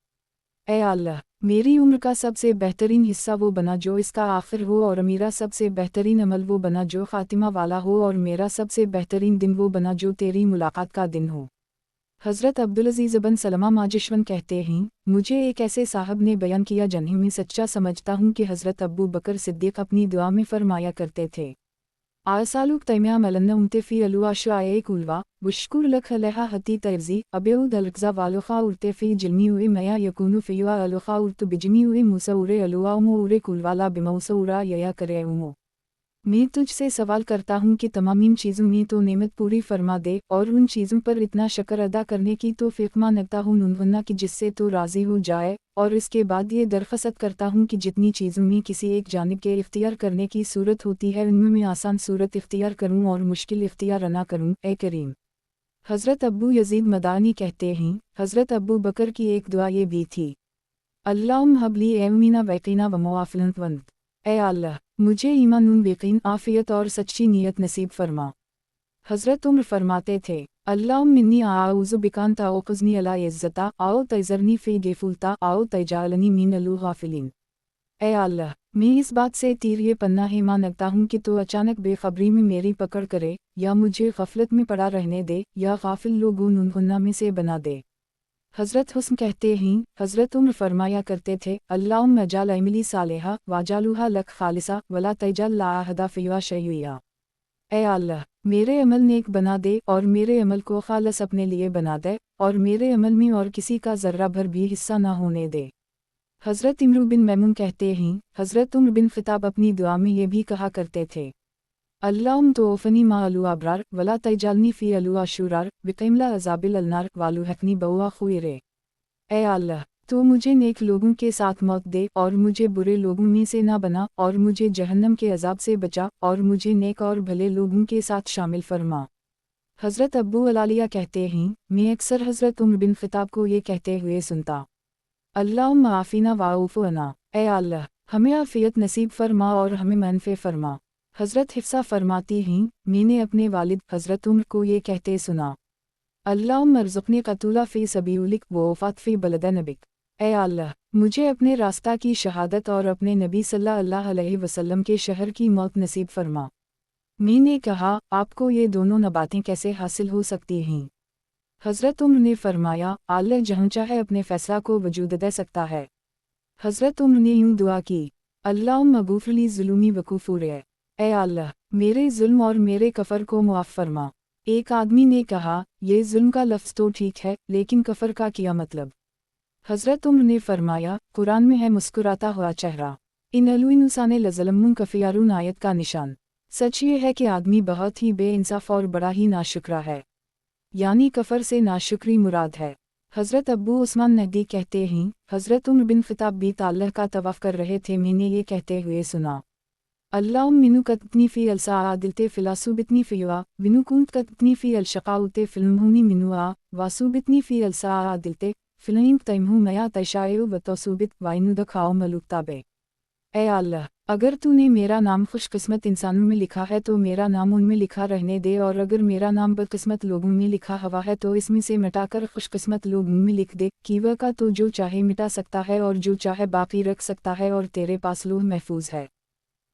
ए अल्लाह, मेरी उम्र का सबसे बेहतरीन हिस्सा वो बना जो इसका आखिर हो, और मेरा सबसे बेहतरीन अमल वो बना जो ख़ातिमा वाला हो, और मेरा सबसे बेहतरीन दिन वो बना जो तेरी मुलाकात का दिन हो। हज़रत अब्दुल-अज़ीज़ बिन सलमा माजिशवन कहते हैं, मुझे एक ऐसे साहब ने बयान किया जिन्हें मैं सच्चा समझता हूँ कि हज़रत अबू बकर सिद्दीक़ अपनी दुआ में फ़रमाया करते थे, आसालुक तैम्या मलन्ना उमते फ़ी अलुआशाए कुलवा बुश्कुर लख अलहा हती तर्जी अबेउद अलक़ज़ा वालुखा उरते फ़ी जिलमी उए मया यकूनु फ़ीवा अलुखा उर्त बिजमी उए मुसउरे अलुआ उमो उरे कुलवाला बिमौसउरा यया करे उमो। मैं तुझसे सवाल करता हूँ कि तमाम चीज़ों में तो नेमत पूरी फरमा दे, और उन चीज़ों पर इतना शक्र अदा करने की तो फ़िक्मा नगता हूँ नुनवन्ना कि जिससे तो राज़ी हो जाए, और इसके बाद ये दरख्वास्त करता हूँ कि जितनी चीज़ों में किसी एक जानिब के इख्तियार करने की सूरत होती है उनमें मैं आसान सूरत इख्तियार करूँ और मुश्किल इख्तियार ना करूँ, ए करीम। हज़रत अबू यज़ीद मदानी कहते हैं, हज़रत अबू बकर की एक दुआ ये भी थी, अल्लाहुम्मा हबली एमीना वैकीना व मुआफ़िलतवंत। ए अल्लाह, मुझे ईमान यकीन आफ़ियत और सच्ची नीयत नसीब फरमा। हज़रत उम्र फरमाते थे, अल्लाहुम्मा इन्नी आऊज़ु बिका अन तअख़ुज़नी अला इज़्ज़ता आओ तज़रनी फ़ी गिफ़ुलता आओ तजअलनी मिनल गाफ़िलीन। ए अल्लाह, मैं इस बात से तीर ये पन्ना ही मांगता हूँ कि तो अचानक बेखबरी में मेरी पकड़ करे, या मुझे गफलत में पड़ा रहने दे, या गाफिल लोगों उन्हुन्ना में से बना दे। हज़रत हुस्न कहते हैं, हज़रत उम्र फरमाया करते थे, अल्लाहुम्मा अजअल अमली सालिहा वाजअलुहा लक खालिसा वला तजअल ला अहदा फ़ीहा शैय्या। ए अल्लाह, मेरे अमल नेक बना दे और मेरे अमल को खालस अपने लिए बना दे, और मेरे अमल में और किसी का ज़र्रा भर भी हिस्सा ना होने दे। हज़रत इमरू बिन मैमून कहते हैं, हज़रत उम्र बिन ख़िताब अपनी दुआ में ये भी कहा करते थे, अल्लाहुम्मा तोफ़नी मा अलु अबरार वला तजअलनी फ़ी अलु अशुरार विक़िमला अज़ाबिल अन्नार वालुहक़नी बउआ ख़ुइरे। ए अल्लाह, तो मुझे नेक लोगों के साथ मौत दे और मुझे बुरे लोगों में से ना बना, और मुझे जहन्नम के अज़ाब से बचा, और मुझे नेक और भले लोगों के साथ शामिल फरमा। हज़रत अब्बू अलालिया कहते हैं, मैं अक्सर हज़रत उम्र बिन ख़िताब को ये कहते हुए सुनता, अल्लाहुम्मा आफ़िना वाऊफ़ु अना। ए अल्लाह, हमें आफ़ियत नसीब फरमा और हमें मनफ़े फरमा। हज़रत हिफ्सा फरमाती हैं, मैंने अपने वालिद हज़रत उम्र को ये कहते सुना, अल्लाहुम्मा अर्ज़ुक़नी क़तूला फ़ी सबीलिक व वफ़ात फ़ी बलद नबिक। ए अल्लाह, मुझे अपने रास्ता की शहादत और अपने नबी सल्लल्लाहु अलैहि वसल्लम के शहर की मौत नसीब फरमा। मैंने कहा, आपको ये दोनों नबातें कैसे हासिल हो सकती हैं? हज़रत उम्र ने फरमाया, अल्लाह जहाँ चाहे अपने फ़ैसला को वजूद दे सकता है। हज़रत उम्र ने यूँ दुआ की, अल्लाहुम्मा गुफ़िरली ज़ुल्मी व कुफ़ुरे। ए अल्लाह, मेरे जुल्म और मेरे कफ़र को मुआफ़ फरमा। एक आदमी ने कहा, ये जुल्म का लफ्ज़ तो ठीक है, लेकिन कफ़र का क्या मतलब? हज़रत उम्र ने फरमाया, कुरान में है मुस्कुराता हुआ चेहरा। इन अलुइनुसाने लज़लमुन कफ़ियारून आयत का निशान। सच ये है कि आदमी बहुत ही बेइंसाफ और बड़ा ही नाशुक्रा है, यानी कफर से नाशुक्री मुराद है। हज़रत अब्बू उस्मान नहदी कहते हैं, हज़रत उमर बिन ख़त्ताब भी ताल्लह का तवाफ़ कर रहे थे, मैंने ये कहते हुए सुना, अल्लाहुम मिनु कतनी फ़ी अलसा आदिलते फ़िलासुबितनी फ़ियुआ विनु कुंत कतनी फ़ी अलशक़ाउते फ़िल्महुनी मिनुआ वासुबितनी फ़ी अलसा आदिलते फ़िल्म तैमहु मया तैशायु वतौसुबित वाइनु दखाओ मलुकताबे। ए अल्लाह, अगर तूने मेरा नाम खुशकिस्मत इंसानों में लिखा है तो मेरा नाम उनमें लिखा रहने दे, और अगर मेरा नाम बदकिस्मत लोगों में लिखा हुआ है तो इसमें से मिटाकर खुशकिस्मत लोगों में लिख दे। कीवा का तो जो चाहे मिटा सकता है और जो चाहे बाकी रख सकता है, और तेरे पास लौह महफूज है।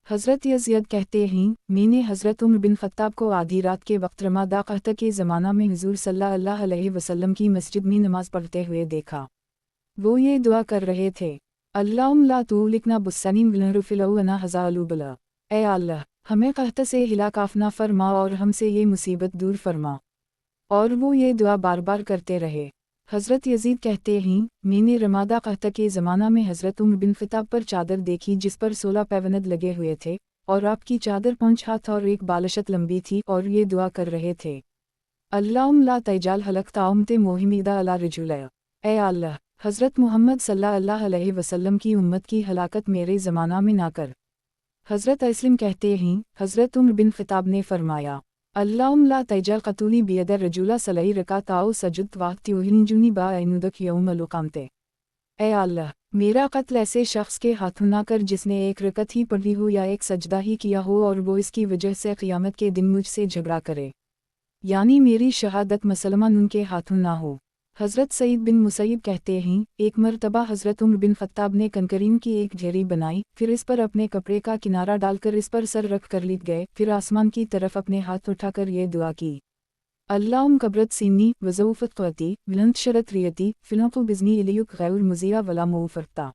हज़रत यज़िद कहते हैं, मैंने हज़रत उमर बिन ख़त्ताब को आधी रात के वक्त रमादा कहता के ज़माना में हुज़ूर सल्लल्लाहु अलैहि वसल्लम की मस्जिद में नमाज़ पढ़ते हुए देखा। वो ये दुआ कर रहे थे, अल्लाहुम्मा ला तुलिकना बुस्सनीम बिलरुफिलौना हज़ालुबला। ए अल्लाह, हमें कहता से हिलाकाफ़ ना फरमा और हमसे ये मुसीबत दूर फरमा। और वो ये दुआ बार बार करते रहे। हज़रत यज़ीद कहते हैं, मैंने रमादा कहता के ज़माना में हज़रत उमर बिन ख़त्ताब पर चादर देखी जिस पर 16 पैवनद लगे हुए थे, और आपकी चादर 5 हाथ और 1 बालशत लंबी थी, और ये दुआ कर रहे थे, अल्लाहुम्मा ला तैजाल हलक़ता उम्मते मोहिमीदा अला रजुलया। ए अल्लाह, हज़रत मोहम्मद सल्लल्लाहु अलैहि वसल्लम की उम्मत की हलाकत मेरे ज़माना में ना कर। हज़रत इस्लाम कहते हैं, हज़रत उमर बिन ख़त्ताब ने फरमाया, अल्लाहुम्मा ला तैजाल क़तूली बियद रजुला सलई रकाताओ सजुद वाक़तियुहिनजुनी बाइनुदक यौमल क़यामते। ए अल्लाह, मेरा कत्ल ऐसे शख्स के हाथों ना कर जिसने एक रकत ही पढ़ी हो या एक सजदा ही किया हो, और वो इसकी वजह से क़यामत के दिन मुझसे झगड़ा करे, यानी मेरी शहादत मसलमान उनके हाथों ना हो। हज़रत सईद बिन मुसैब कहते हैं, एक मरतबा हज़रत उमर बिन ख़त्ताब ने कंकरीन की एक ढेरी बनाई, फिर इस पर अपने कपड़े का किनारा डालकर इस पर सर रख कर लेट गए, फिर आसमान की तरफ अपने हाथ उठाकर ये दुआ की, अल्लाहुम कबरत सीनी वज़ऊफ़त क़वती विलंत शरत रियती फ़िलक़ु बिज़नी इलियुक गैर मुज़िया वला मुफ़रता।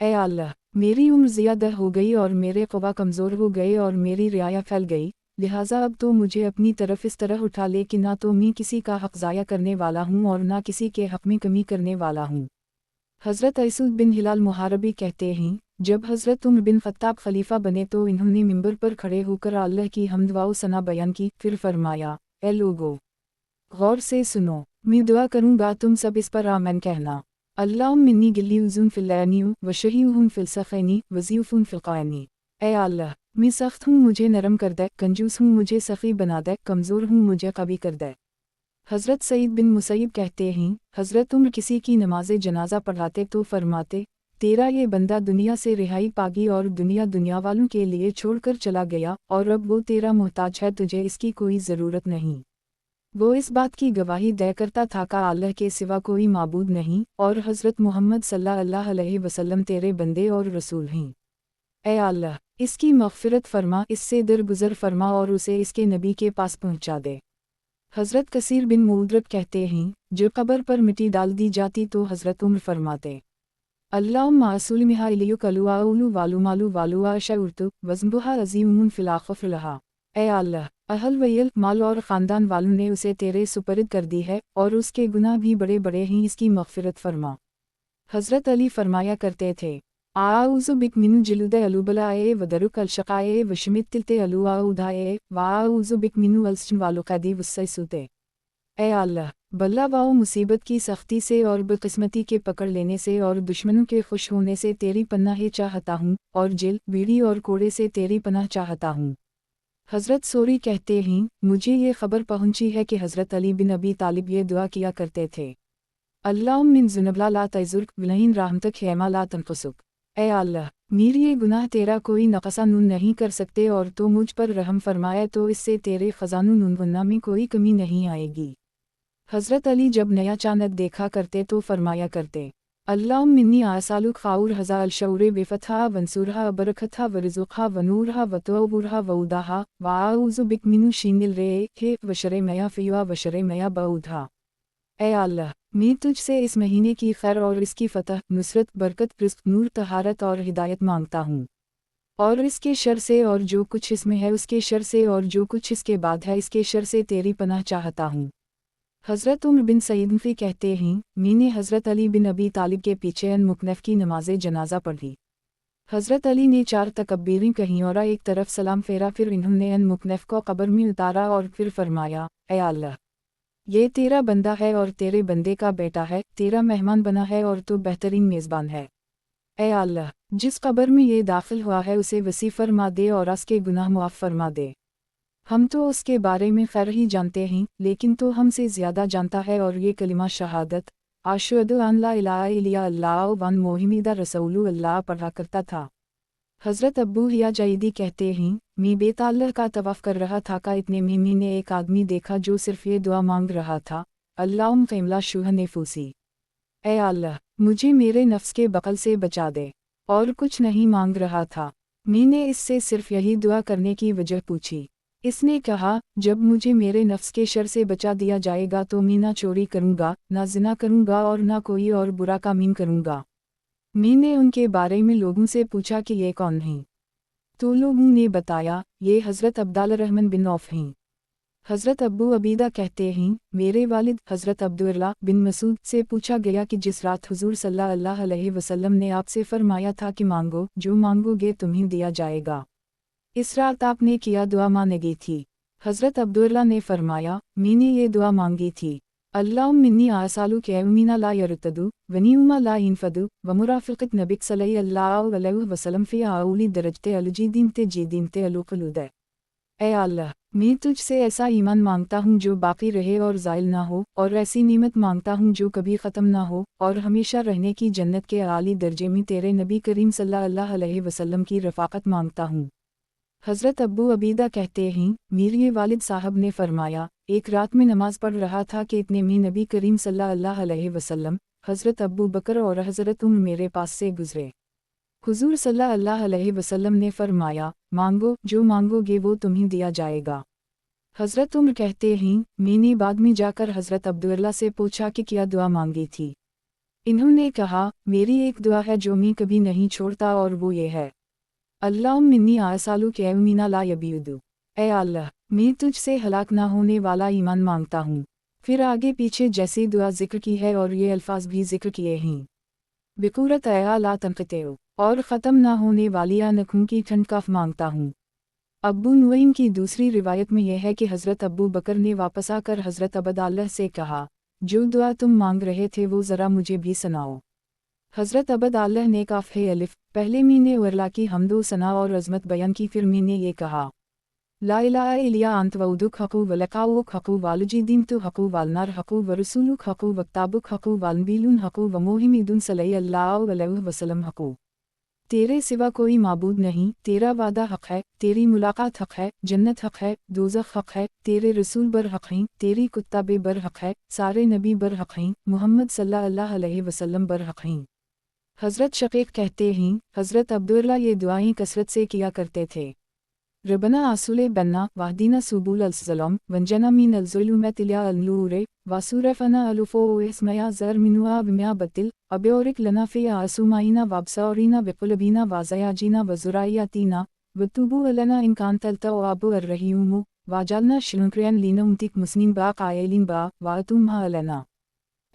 ए अल्लाह, मेरी उम्र ज़्यादा हो गई और मेरे क़वा कमज़ोर हो गए और मेरी रियाया फैल गई, लिहाजा अब तो मुझे अपनी तरफ इस तरह उठा ले कि ना तो मैं किसी का हक़ ज़ाया करने वाला हूँ और ना किसी के हक़ में कमी करने वाला हूँ। हज़रत असूद बिन हिलाल मुहारबी कहते हैं, जब हज़रत उमर बिन ख़त्ताब खलीफा बने तो इन्होंने मिंबर पर खड़े होकर अल्लाह की हम्द व सना बयान की, फिर फरमाया, ए लोगो, गौर से सुनो, मैं दुआ करूँगा तुम सब इस पर आमीन कहना। अल्लाहुम्मा मिन्नी गिल्लियुज़ुन फ़िल-लैनी व शहीहुन फ़िल-सख़ैनी वज़ीफ़ुन फ़िल-क़ायनी। ए अल्लाह, मैं सख्त हूँ मुझे नरम कर दे, कंजूस हूँ मुझे सख़ी बना दे, कमज़ोर हूँ मुझे कवी कर दे। हज़रत सईद बिन मुसैब कहते हैं, हज़रत उमर किसी की नमाज़े जनाजा पढ़ाते तो फरमाते, तेरा ये बंदा दुनिया से रिहाई पागी और दुनिया वालों के लिए छोड़कर चला गया, और अब वो तेरा मोहताज है, तुझे इसकी कोई ज़रूरत नहीं। वो इस बात की गवाही दे करता था कि अल्लाह के सिवा कोई माबूद नहीं, और हज़रत मोहम्मद सल्लल्लाहु अलैहि वसल्लम तेरे बंदे और रसूल हैं। ए अल्लाह, इसकी मग़फ़िरत फरमा, इससे दरगुज़र फरमा और उसे इसके नबी के पास पहुँचा दे। हज़रत कसीर बिन मुद्रक कहते हैं, जो कब्र पर मिट्टी डाल दी जाती तो हज़रत उमर फरमाते, अल्लाहुम्मा असुलमिहा इलियुक अलुआउलु वालुमालु वालुआ शउरतु वज़्नबुहा अज़ीमुन फ़िल आख़िरहा। ए अल्लाह, अहल वयल माल और ख़ानदान वालों ने उसे तेरे सुपरद कर दी है, और उसके गुनाह भी बड़े बड़े हैं, इसकी मग़फ़िरत फरमा। हज़रत अली फरमाया करते थे, आऊज़ु बिक मिन जिलुदे अलुबलाए व दरुक अलशक़ाए व शमित्तिलते अलुआउदाए व आऊज़ु बिक मिन अलस्न वालुक़दी वस्सैसुते। ए अल्लाह, बल्ला वाओ मुसीबत की सख्ती से और बदकिस्मती के पकड़ लेने से और दुश्मनों के खुश होने से तेरी पनाह चाहता हूँ, और जेल बीड़ी और कोड़े से तेरी पनाह चाहता हूँ। हज़रत सोरी कहते हैं, मुझे ये खबर पहुँची है कि हज़रत अली बिन अबी तालिब ये दुआ किया करते थे, अल्लाहुम्मा मिन ज़ुनबला ला तज़ुर्क विलैन रहमतक हैमा ला तनक़ुसुक। ए अल्लाह, मेरी ये गुनाह तेरा कोई नक़सानुन नहीं कर सकते, और तो मुझ पर रहम फरमाए तो इससे तेरे ख़ज़ानुन में कोई कमी नहीं आएगी। हज़रत अली जब नया चाँद देखा करते तो फरमाया करते, अल्लाहुम्मा मिन्नी आसालुक ख़ाउर हज़ा अलशौरे बेफ़तहा वंसूरहा बरकतहा वरिज़ुक़हा वनूरहा वतौबुरहा वउदाहा व आऊज़ु बिक मिन शीनिल रे व शर मया फ़ियुहा व शर मया बऊदहा। ए अल्लाह, मैं तुझसे इस महीने की खैर और इसकी फ़तह, नुसरत, बरकत, रिज़्क़, नूर, तहारत और हिदायत मांगता हूँ, और इसके शर से और जो कुछ इसमें है उसके शर से और जो कुछ इसके बाद है इसके शर से तेरी पनाह चाहता हूँ। हज़रत उमर बिन सईद कहते हैं, मैंने हज़रत अली बिन अबी तालिब के पीछे मुकनफ़ की नमाज़े जनाजा पढ़ी। हज़रत अली ने 4 तकबीरें कहीं और एक तरफ सलाम फेरा, फिर इन्होंने अन मुकनफ़ को कब्र में उतारा और फिर फरमाया, ऐ अल्लाह, ये तेरा बंदा है और तेरे बंदे का बेटा है, तेरा मेहमान बना है और तू बेहतरीन मेज़बान है। ऐ अल्लाह, जिस कब्र में ये दाखिल हुआ है उसे वसी फरमा दे और उसके गुनाह मुआफ़ फरमा दे। हम तो उसके बारे में खैर ही जानते हैं, लेकिन तो हमसे ज़्यादा जानता है और ये कलिमा शहादत अशहदु अन ला इलाहा इल्लल्लाह व अन्न मुहम्मदुर रसूलुल्लाह पढ़ा करता था। हज़रत अब्बू हिया जईदी कहते हैं, मैं बेताल्लह का तवाफ़ कर रहा था का इतने में मैंने एक आदमी देखा जो सिर्फ़ ये दुआ मांग रहा था, अल्लाहुम्मा क़िमला शुह नफ़ूसी, ऐ अल्लाह, मुझे मेरे नफ्स के बक़ल से बचा दे। और कुछ नहीं मांग रहा था। मैंने इससे सिर्फ़ यही दुआ करने की वजह पूछी। इसने कहा, जब मुझे मेरे नफ्स के शर से बचा दिया जाएगा तो मैं ना चोरी करूँगा, ना ज़िना करूँगा और ना कोई और बुरा काम करूँगा। मैंने उनके बारे में लोगों से पूछा कि ये कौन हैं? तो लोगों ने बताया, ये हज़रत अब्दुल रहमान बिन औफ हैं। हज़रत अब्बू अबीदा कहते हैं, मेरे वालिद हज़रत अब्दुल्लाह बिन मसूद से पूछा गया कि जिस रात हुज़ूर सल्लल्लाहु अलैहि वसल्लम ने आपसे फरमाया था कि मांगो, जो मांगोगे तुम्हें दिया जाएगा, इस रात आपने किया दुआ मांगी थी? हज़रत अब्दुल्लाह ने फरमाया, मैंने ये दुआ मांगी थी, अल्लाहुम्मा इन्नी असअलुक यौमिना ला यरतदु वनियुमा ला यनफदु व मुराफ़िक़त नबिक सल्लल्लाहु अलैहि वसल्लम फ़ी आउली दरजते अलजीदीन ते जीदीन ते अलुक़लुद। ऐ अल्लाह, मैं तुझसे ऐसा ईमान मांगता हूँ जो बाकी रहे और ज़ाइल ना हो, और ऐसी नीमत मांगता हूँ जो कभी ख़त्म ना हो, और हमेशा रहने की जन्नत के आली दर्जे में तेरे नबी करीम सल्लल्लाहु अलैहि वसल्लम की रफ़ाक़त मांगता हूँ। हज़रत अब्बू अबीदा कहते हैं, मेरे वालिद साहब ने फरमाया, एक रात में नमाज़ पढ़ रहा था कि इतने में नबी करीम सल्लल्लाहु अलैहि वसल्लम, हज़रत अबू बकर और हज़रत उम्र मेरे पास से गुज़रे। हुज़ूर सल्लल्लाहु अलैहि वसल्लम ने फरमाया, मांगो, जो मांगोगे वो तुम्हें दिया जाएगा। हज़रत उम्र कहते हैं, मैंने बाद में जाकर हज़रत अब्दुल्लाह से पूछा कि क्या दुआ मांगी थी। इन्होंने कहा, मेरी एक दुआ है जो मैं कभी नहीं छोड़ता और वो ये है, अल्लाहुम्मा इन्नी असअलुक यौमिना ला यबीदु, ऐ अल्लाह, मैं तुझसे हलाक ना होने वाला ईमान मांगता हूँ। फिर आगे पीछे जैसी दुआ जिक्र की है और ये अल्फाज भी जिक्र किए हैं, बिकुरत ऐ ला तनक़तिउ, और ख़त्म ना होने वाली आँखों की ठंडक मांगता हूँ। अब्बू नुईम की दूसरी रिवायत में यह है कि हज़रत अब्बू बकर ने वापस आकर हज़रत अब्दुल्लाह से कहा, जो दुआ तुम मांग रहे थे वो ज़रा मुझे भी सुनाओ। हज़रत अब्दुल्लाह ने काफ़े अलिफ, पहले मैंने अल्लाह की हम्दो सना और अज़मत बयान की, फिर मैंने ये कहा, ला इलाहा इल्ला अंत वउदुक हक़ु व लिक़ाउक हक़ु वालुजीदीन तु हक़ु वालनार हक़ु व रसूलुक हक़ु वक्ताबुक हक़ु वालनबीलुन हक़ु व मुहम्मदुन सल्लल्लाहु अलैहि वसल्लम हक़ु। तेरे सिवा कोई माबूद नहीं, तेरा वादा हक़ है, तेरी मुलाकात हक़ है, जन्नत हक़ है, दोज़ख हक़ है, तेरे रसूल बर हक़ हैं, तेरी कुत्ताबे बर हक़ है, सारे नबी बर हक़ हैं, मुहम्मद सल्लल्लाहु अलैहि वसल्लम बर हक़ हैं। हज़रत शक़ीक़ कहते हैं, हज़रत अब्दुल्लाह ये दुआएं कसरत से किया करते थे। रबना आसूले बन्ना वाहदीना सुबुल अलसलम वंजना मीन अलज़ुलुमत इला अल-नूर वासुरफ़ना अलुफ़ो इसमया ज़र मिनुआ बिमिया बतिल अब्योरिक लना फ़िया असुमाइना वाबसारीना विकुलबीना वाज़याजीना वज़ुरायातीना वतुबु अलना इनकान तलता वाबु अर्रहीमु वाजलना शुक्रयन लीना उमतिक मुस्लिम बा कायलिन बा वातुम मा अलना।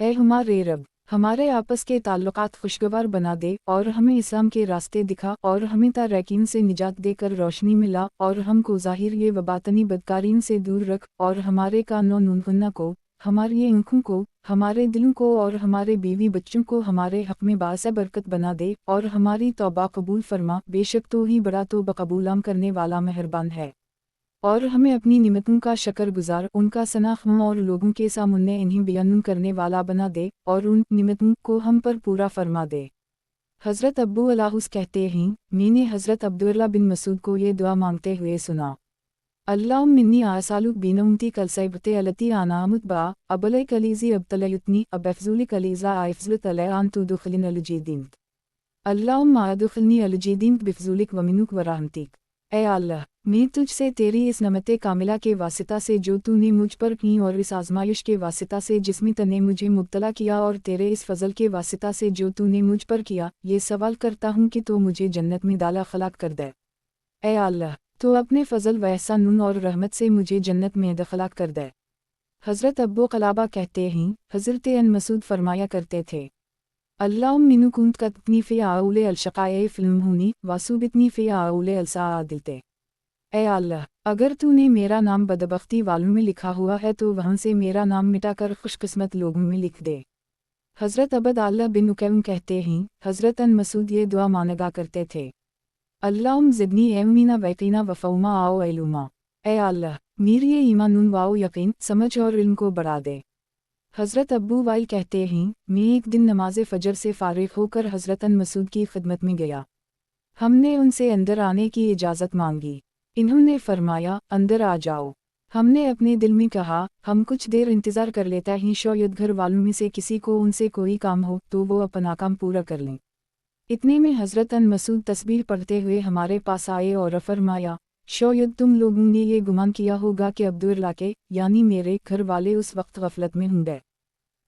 ऐ हमारे रब, हमारे आपस के ताल्लुकात खुशगवार बना दे और हमें इस्लाम के रास्ते दिखा और हमें तारकीन से निजात देकर रोशनी मिला और हमको ज़ाहिर ये व बातनी बदकारीन से दूर रख और हमारे कानों नुनगुन्ना को, हमारी आँखों को, हमारे दिलों को और हमारे बीवी बच्चों को हमारे हक़ में बासे बरकत बना दे और हमारी तौबा कबूल फरमा, बेशक तो ही बड़ा तौबा कबूलाम करने वाला मेहरबान है। और हमें अपनी निमतों का शकरगुजार, उनका सनाख़ और लोगों के सामने इन्हें बयान करने वाला बना दे और उन निमतों को हम पर पूरा फरमा दे। हज़रत अब्बू अलाहुस कहते हैं, मैंने हज़रत अब्दुल्लाह बिन मसूद को ये दुआ मांगते हुए सुना, अल्लाहुम्मा इन्नी असअलुक बिनउमती कलसैबते अलती अनामुत बा अबलई कलीज़ी अब्तलयुतनी अबफ़ज़ुली कलीज़ा आइफ़ज़ुत अलय अन तुदख़िलिन अलजीदीन, अल्लाहुम्मा अदख़िलनी अलजीदीन बिफ़ज़ुलिक व मिनुक व रहमतिक। ऐ अल्लाह, मैं तुझसे तेरी इस नमते कामिला के वासिता से जो तूने मुझ पर की और इस आज़माइश के वासिता से जिसमें तने मुझे मुब्तला किया और तेरे इस फ़ज़ल के वासिता से जो तूने मुझ पर किया, ये सवाल करता हूँ कि तो मुझे जन्नत में दाखिल कर दे। ऐ अल्लाह, तो अपने फ़ज़ल व एहसान और रहमत से मुझे जन्नत में दाखिल कर दे। हज़रत अब्बू क़लाबा कहते हैं, हज़रत अन मसूद फरमाया करते थे, اللهم منو كنت كتبتني في أول الشقاء في المهوني وصوبتني في أول السعادلते। اے اللہ، اگر تو نے میرا نام بدبختی والوں میں لکھا ہوا ہے تو وہاں سے میرا نام مٹا کر خوش قسمت لوگوں میں لکھ دے۔ حضرت عبد اللہ بن اکیم کہتے ہیں، حضرت ان مسعود یہ دعا مانگا کرتے تھے، اللہم زدنی علما ویقینا وفہما و علما۔ اے اللہ، میری ایمان و یقین، سمجھ اور علم کو بڑھا دے۔ حضرت ابو وائل کہتے ہیں، میں ایک دن نماز فجر سے فارغ ہو کر حضرت ان مسعود کی خدمت میں گیا۔ ہم نے ان سے اندر آنے کی اجازت مانگی۔ انہوں نے فرمایا، اندر آ جاؤ۔ ہم نے اپنے دل میں کہا، ہم کچھ دیر انتظار کر لیتا ہیں، شاید گھر والوں میں سے کسی کو ان سے کوئی کام ہو تو وہ اپنا کام پورا کر لیں۔ اتنے میں حضرت ان مسعود تسبیح پڑھتے ہوئے ہمارے پاس آئے اور فرمایا، شاید تم لوگوں نے یہ گمان کیا ہوگا کہ عبداللہ کے یعنی میرے گھر والے اس وقت غفلت میں ہوں گے۔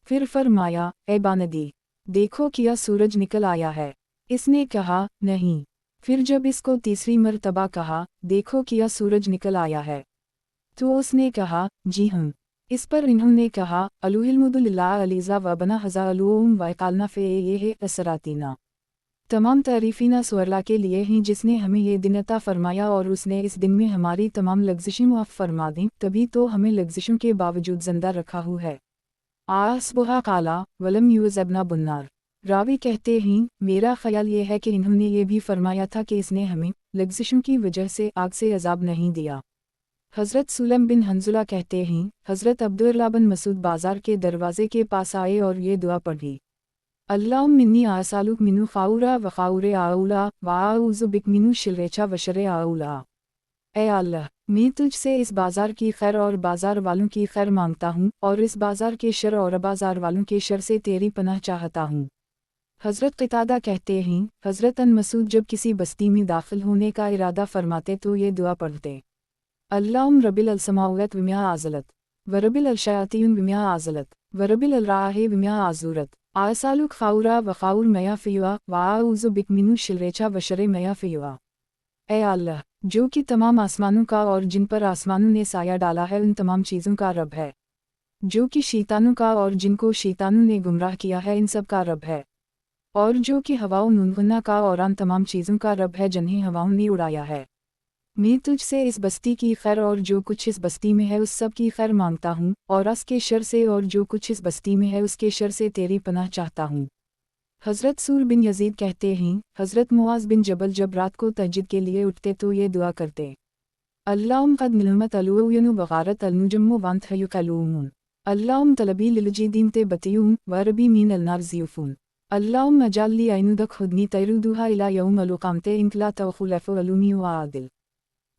پھر فرمایا، اے باندی، دیکھو کیا سورج نکل آیا ہے؟ اس نے کہا، نہیں۔ پھر جب اس کو تیسری مرتبہ کہا، دیکھو کیا سورج نکل آیا ہے، تو اس نے کہا، جی ہاں۔ اس پر انہوں نے کہا، الحمد للہ علیزہ و بنا ہزا علوم و قالنا فے یہ اسراتینہ۔ تمام تعریفینہ سو اللہ کے لیے ہیں جس نے ہمیں یہ دن عطا فرمایا اور اس نے اس دن میں ہماری تمام لغزشیں معاف فرما دیں، تبھی تو ہمیں لغزشوں کے باوجود زندہ رکھا ہوا ہے۔ آصبحا قالا ولم یوزبنا بنار۔ راوی کہتے ہیں، میرا خیال یہ ہے کہ انہوں نے یہ بھی فرمایا تھا کہ اس نے ہمیں لغزشوں کی وجہ سے آگ سے عذاب نہیں دیا۔ حضرت سلم بن حنظلہ کہتے ہیں، حضرت عبداللہ بن مسعود بازار کے دروازے کے پاس آئے اور یہ دعا پڑھی، اللہم منی آسالک منو خاورا و خاور آولا و اعوذ بک منو شرچا و شر آولا۔ اے اللہ، میں تجھ سے اس بازار کی خیر اور بازار والوں کی خیر مانگتا ہوں، اور اس بازار کے شر اور بازار والوں کے شر سے تیری پناہ چاہتا ہوں۔ حضرت قتادہ کہتے ہیں، حضرت ان مسعود جب کسی بستی میں داخل ہونے کا ارادہ فرماتے تو یہ دعا پڑھتے، اللہم رب السماوات وما عزلت ورب الشیاطین وما عزلت ورب الراہ وما عزورت آسالک خاورا و خاور میا فیوا و اعوذ بک منو شرچا و شر میا فیوا۔ اے اللہ، جو کہ تمام آسمانوں کا اور جن پر آسمانوں نے سایہ ڈالا ہے ان تمام چیزوں کا رب ہے، جو کہ شیطانوں کا اور جن کو شیطانوں نے گمراہ کیا ہے ان سب کا رب ہے، اور جو کہ ہواؤں ننگنا کا اور ان تمام چیزوں کا رب ہے جنہیں ہواؤں نے اڑایا ہے۔ میں تجھ سے اس بستی کی خیر اور جو کچھ اس بستی میں ہے اس سب کی خیر مانگتا ہوں، اور اس کے شر سے اور جو کچھ اس بستی میں ہے اس کے شر سے تیری پناہ چاہتا ہوں۔ حضرت سور بن یزید کہتے ہیں، حضرت معاذ بن جبل جب رات کو تہجد کے لیے اٹھتے تو یہ دعا کرتے، اللہم قد نلمت العیون وغارت النجم وانت یقلون، اللہم طلبی للجیدین بتیون وربی من النار زیوفون، اللہم اجعل لی عیندک خدنی تیرودوہا الی یوم القیامت انک لا تخلف علومی وعادل۔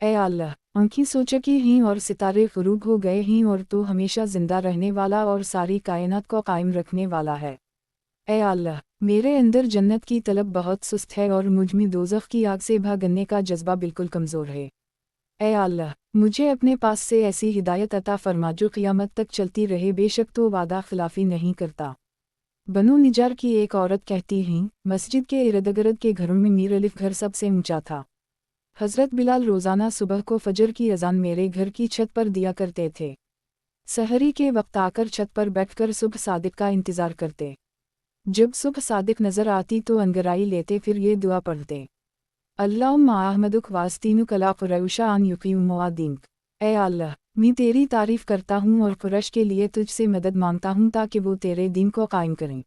اے اللہ، آنکھیں سو چکی ہیں اور ستارے غروب ہو گئے ہیں اور تو ہمیشہ زندہ رہنے والا اور ساری کائنات کو قائم رکھنے والا ہے۔ اے اللہ، میرے اندر جنت کی طلب بہت سست ہے اور مجھ میں دوزخ کی آگ سے بھاگنے کا جذبہ بالکل کمزور ہے۔ اے اللہ، مجھے اپنے پاس سے ایسی ہدایت عطا فرما جو قیامت تک چلتی رہے، بے شک تو وعدہ خلافی نہیں کرتا۔ بنو نجار کی ایک عورت کہتی ہیں، مسجد کے ارد گرد کے گھروں میں میر الف گھر سب سے اونچا تھا۔ حضرت بلال روزانہ صبح کو فجر کی اذان میرے گھر کی چھت پر دیا کرتے تھے۔ سحری کے وقت آ کر چھت پر بیٹھ کر صبح صادق کا انتظار کرتے۔ جب صبح صادق نظر آتی تو انگرائی لیتے، پھر یہ دعا پڑھتے، اللہم احمدک واستینک علی قریش ان یقیموا دینک۔ اے اللہ، میں تیری تعریف کرتا ہوں اور قریش کے لیے تجھ سے مدد مانگتا ہوں تاکہ وہ تیرے دین کو قائم کریں۔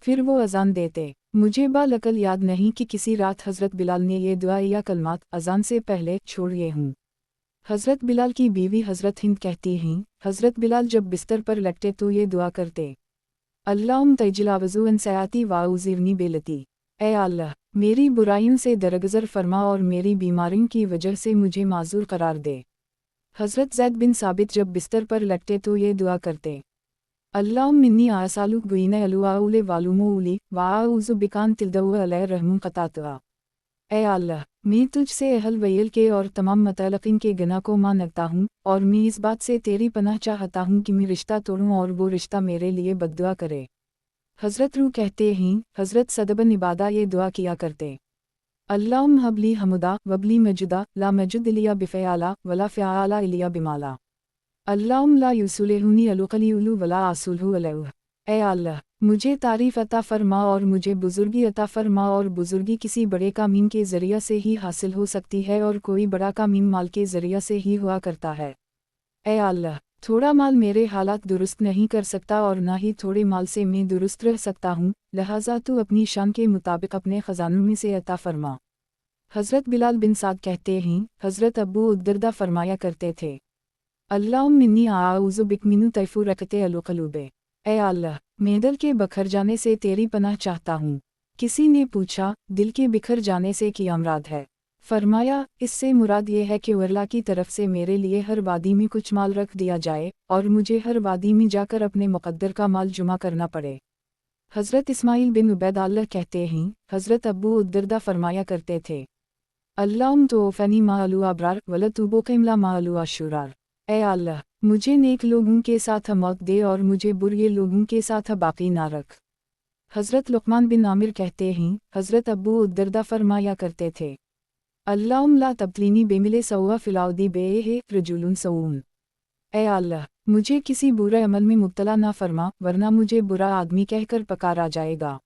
پھر وہ اذان دیتے۔ مجھے بالعقل یاد نہیں کہ کسی رات حضرت بلال نے یہ دعا یا کلمات اذان سے پہلے چھوڑیے ہوں۔ حضرت بلال کی بیوی حضرت ہند کہتی ہیں، حضرت بلال جب بستر پر لٹتے تو یہ دعا کرتے، اللہم تجاوز عن سیئاتی واعوذنی بلتی۔ اے اللہ، میری برائیوں سے درگزر فرما اور میری بیماریوں کی وجہ سے مجھے معذور قرار دے۔ حضرت زید بن ثابت جب بستر پر لٹتے تو یہ دعا کرتے، اللہم منی آسالک گوین الواول والومولی واعوذ بکان تلدو علیہ رحم قطعتوا۔ اے اللہ، میں تجھ سے اہل ویل کے اور تمام متعلقین کے گناہ کو مانگتا ہوں، اور میں اس بات سے تیری پناہ چاہتا ہوں کہ میں رشتہ توڑوں اور وہ رشتہ میرے لیے بددعا کرے۔ حضرت روح کہتے ہیں، حضرت صد بن عبادہ یہ دعا کیا کرتے، اللہم ہب لی حمدا وبلی مجدا لا مجد الیا بفعالا ولا فعالا الیا بمالا، اللہم لا یصلحنی القلیل ولا اصلح علیہ۔ اے اللہ، मुझे तारीफ अता फरमा और मुझे बुजुर्गी अता फरमा, और बुजुर्गी किसी बड़े कामीम के ज़रिया से ही हासिल हो सकती है और कोई बड़ा कामीम माल के ज़रिया से ही हुआ करता है। ऐ अल्लाह, थोड़ा माल मेरे हालात दुरुस्त नहीं कर सकता और ना ही थोड़े माल से मैं दुरुस्त रह सकता हूँ, लिहाजा तू अपनी शान के मुताबिक अपने ख़जानों में से अता फरमा। हज़रत बिलाल बिन साद कहते हैं, हज़रत अबू उद्दरदा फरमाया करते थे, अल्लाहुम्मा इन्नी आऊज़ु बिक मिन तैफ़ुरक़ति अल-क़ुलूब। ऐ अल्लाह, मैं दिल के बिखर जाने से तेरी पनाह चाहता हूँ। किसी ने पूछा, दिल के बिखर जाने से क्या मुराद है? फरमाया, इससे मुराद ये है कि अल्लाह की तरफ से मेरे लिए हर वादी में कुछ माल रख दिया जाए और मुझे हर वादी में जाकर अपने मुक़द्दर का माल जुमा करना पड़े। हज़रत इस्माइल बिन उबैदुल्लाह कहते हैं, हज़रत अबू उद्दरदा फरमाया करते थे, अल्लाहुम्मा तोफ़नी माअलु अब्रार वला तुबक़िमला माअलु अशरार। ऐ अल्लाह, मुझे नेक लोगों के साथ मौत दे और मुझे बुरे लोगों के साथ बाकी ना रख। हज़रत लुक़मान बिन आमिर कहते हैं, हज़रत अबू उद्दरदा फरमाया करते थे, अल्लाहुम्मा ला तब्तलीनी बेमिले सौआ फ़िल-अर्दी बेहे रजुलुन सऊन। ऐ अल्लाह, मुझे किसी बुरे अमल में मुब्तला ना फरमा, वरना मुझे बुरा आदमी कहकर पुकारा जाएगा।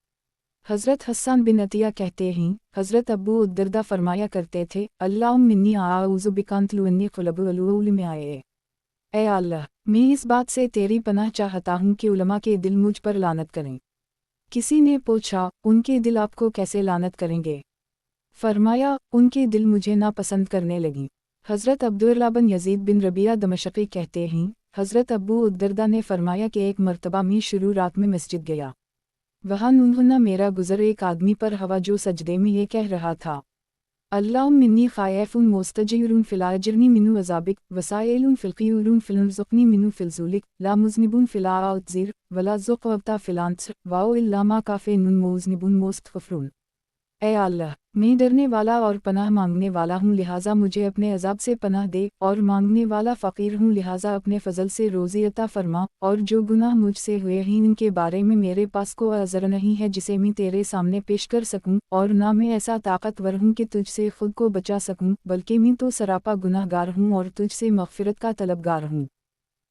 हज़रत हस्सान बिन अतिया कहते हैं, हज़रत अबू उद्दरदा फरमाया करते थे, अल्लाहुम्मा इन्नी आऊज़ु बिका अन तुलुन्नी क़ुलूब अल-उलमा आए। ऐ अल्लाह, मैं इस बात से तेरी पनाह चाहता हूँ कि उलमा के दिल मुझ पर लानत करें। किसी ने पूछा, उनके दिल आपको कैसे लानत करेंगे? फरमाया, उनके दिल मुझे नापसंद करने लगी। हज़रत अब्दुल्लाह बिन यज़ीद बिन रबिया दमश्क़ी कहते हैं, हज़रत अबू उद्दरदा ने फरमाया कि एक मर्तबा मैं शुरू रात में मस्जिद गया। वहाँ उन्होंने मेरा गुज़र एक आदमी पर हवा जो सजदे में ये कह रहा था, अल्लाहुम्मा इन्नी ख़ाइफ़ुन मुस्तजीरुन fill अजरनी Minu अज़ाबिक वसाइलुन fill क़ियूरुन फ़िलुरज़ुक़नी Minu fill ज़ुलिक ला मुज़निबुन फ़िल आउज़िर वला ज़ुक़वता फ़िल अंस वाओ इल्ला मा काफ़िनुन मुज़निबुन मुस्तग़फ़िरुन। ऐ अल्लाह, मैं डरने वाला और पनाह मांगने वाला हूँ, लिहाजा मुझे अपने अज़ाब से पनाह दे, और मांगने वाला फ़कीर हूँ, लिहाजा अपने फ़ज़ल से रोज़ी अता फ़रमा, और जो गुनाह मुझसे हुए हैं इनके बारे में मेरे पास कोई अज़र नहीं है जिसे मैं तेरे सामने पेश कर सकूँ, और ना मैं ऐसा ताकतवर हूँ कि तुझसे खुद को बचा सकूँ, बल्कि मैं तो सरापा गुनाहगार हूँ और तुझसे मग़फ़िरत का तलबगार हूँ।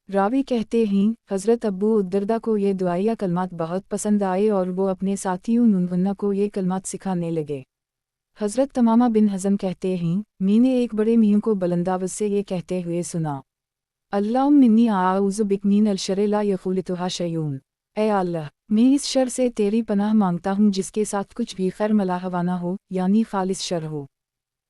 रावी कहते हैं, हज़रत अबू उद्दरदा को ये दुआया कलमात बहुत पसंद आए और वो अपने साथियों नुनवन्ना को ये कलमात सिखाने लगे। हज़रत तमामा बिन हज़म कहते हैं, मैंने एक बड़े मियाँ को बुलंदावाज़ से ये कहते हुए सुना, अल्लाहुम्मा इन्नी आऊज़ु बिक मिनल शर्रि ला यख़ूलितुहा शैउन। ऐ अल्लाह, मैं इस शर से तेरी पनाह मांगता हूँ जिसके साथ कुछ भी खैर मलाहवाना हो, यानी खालिस शर हो।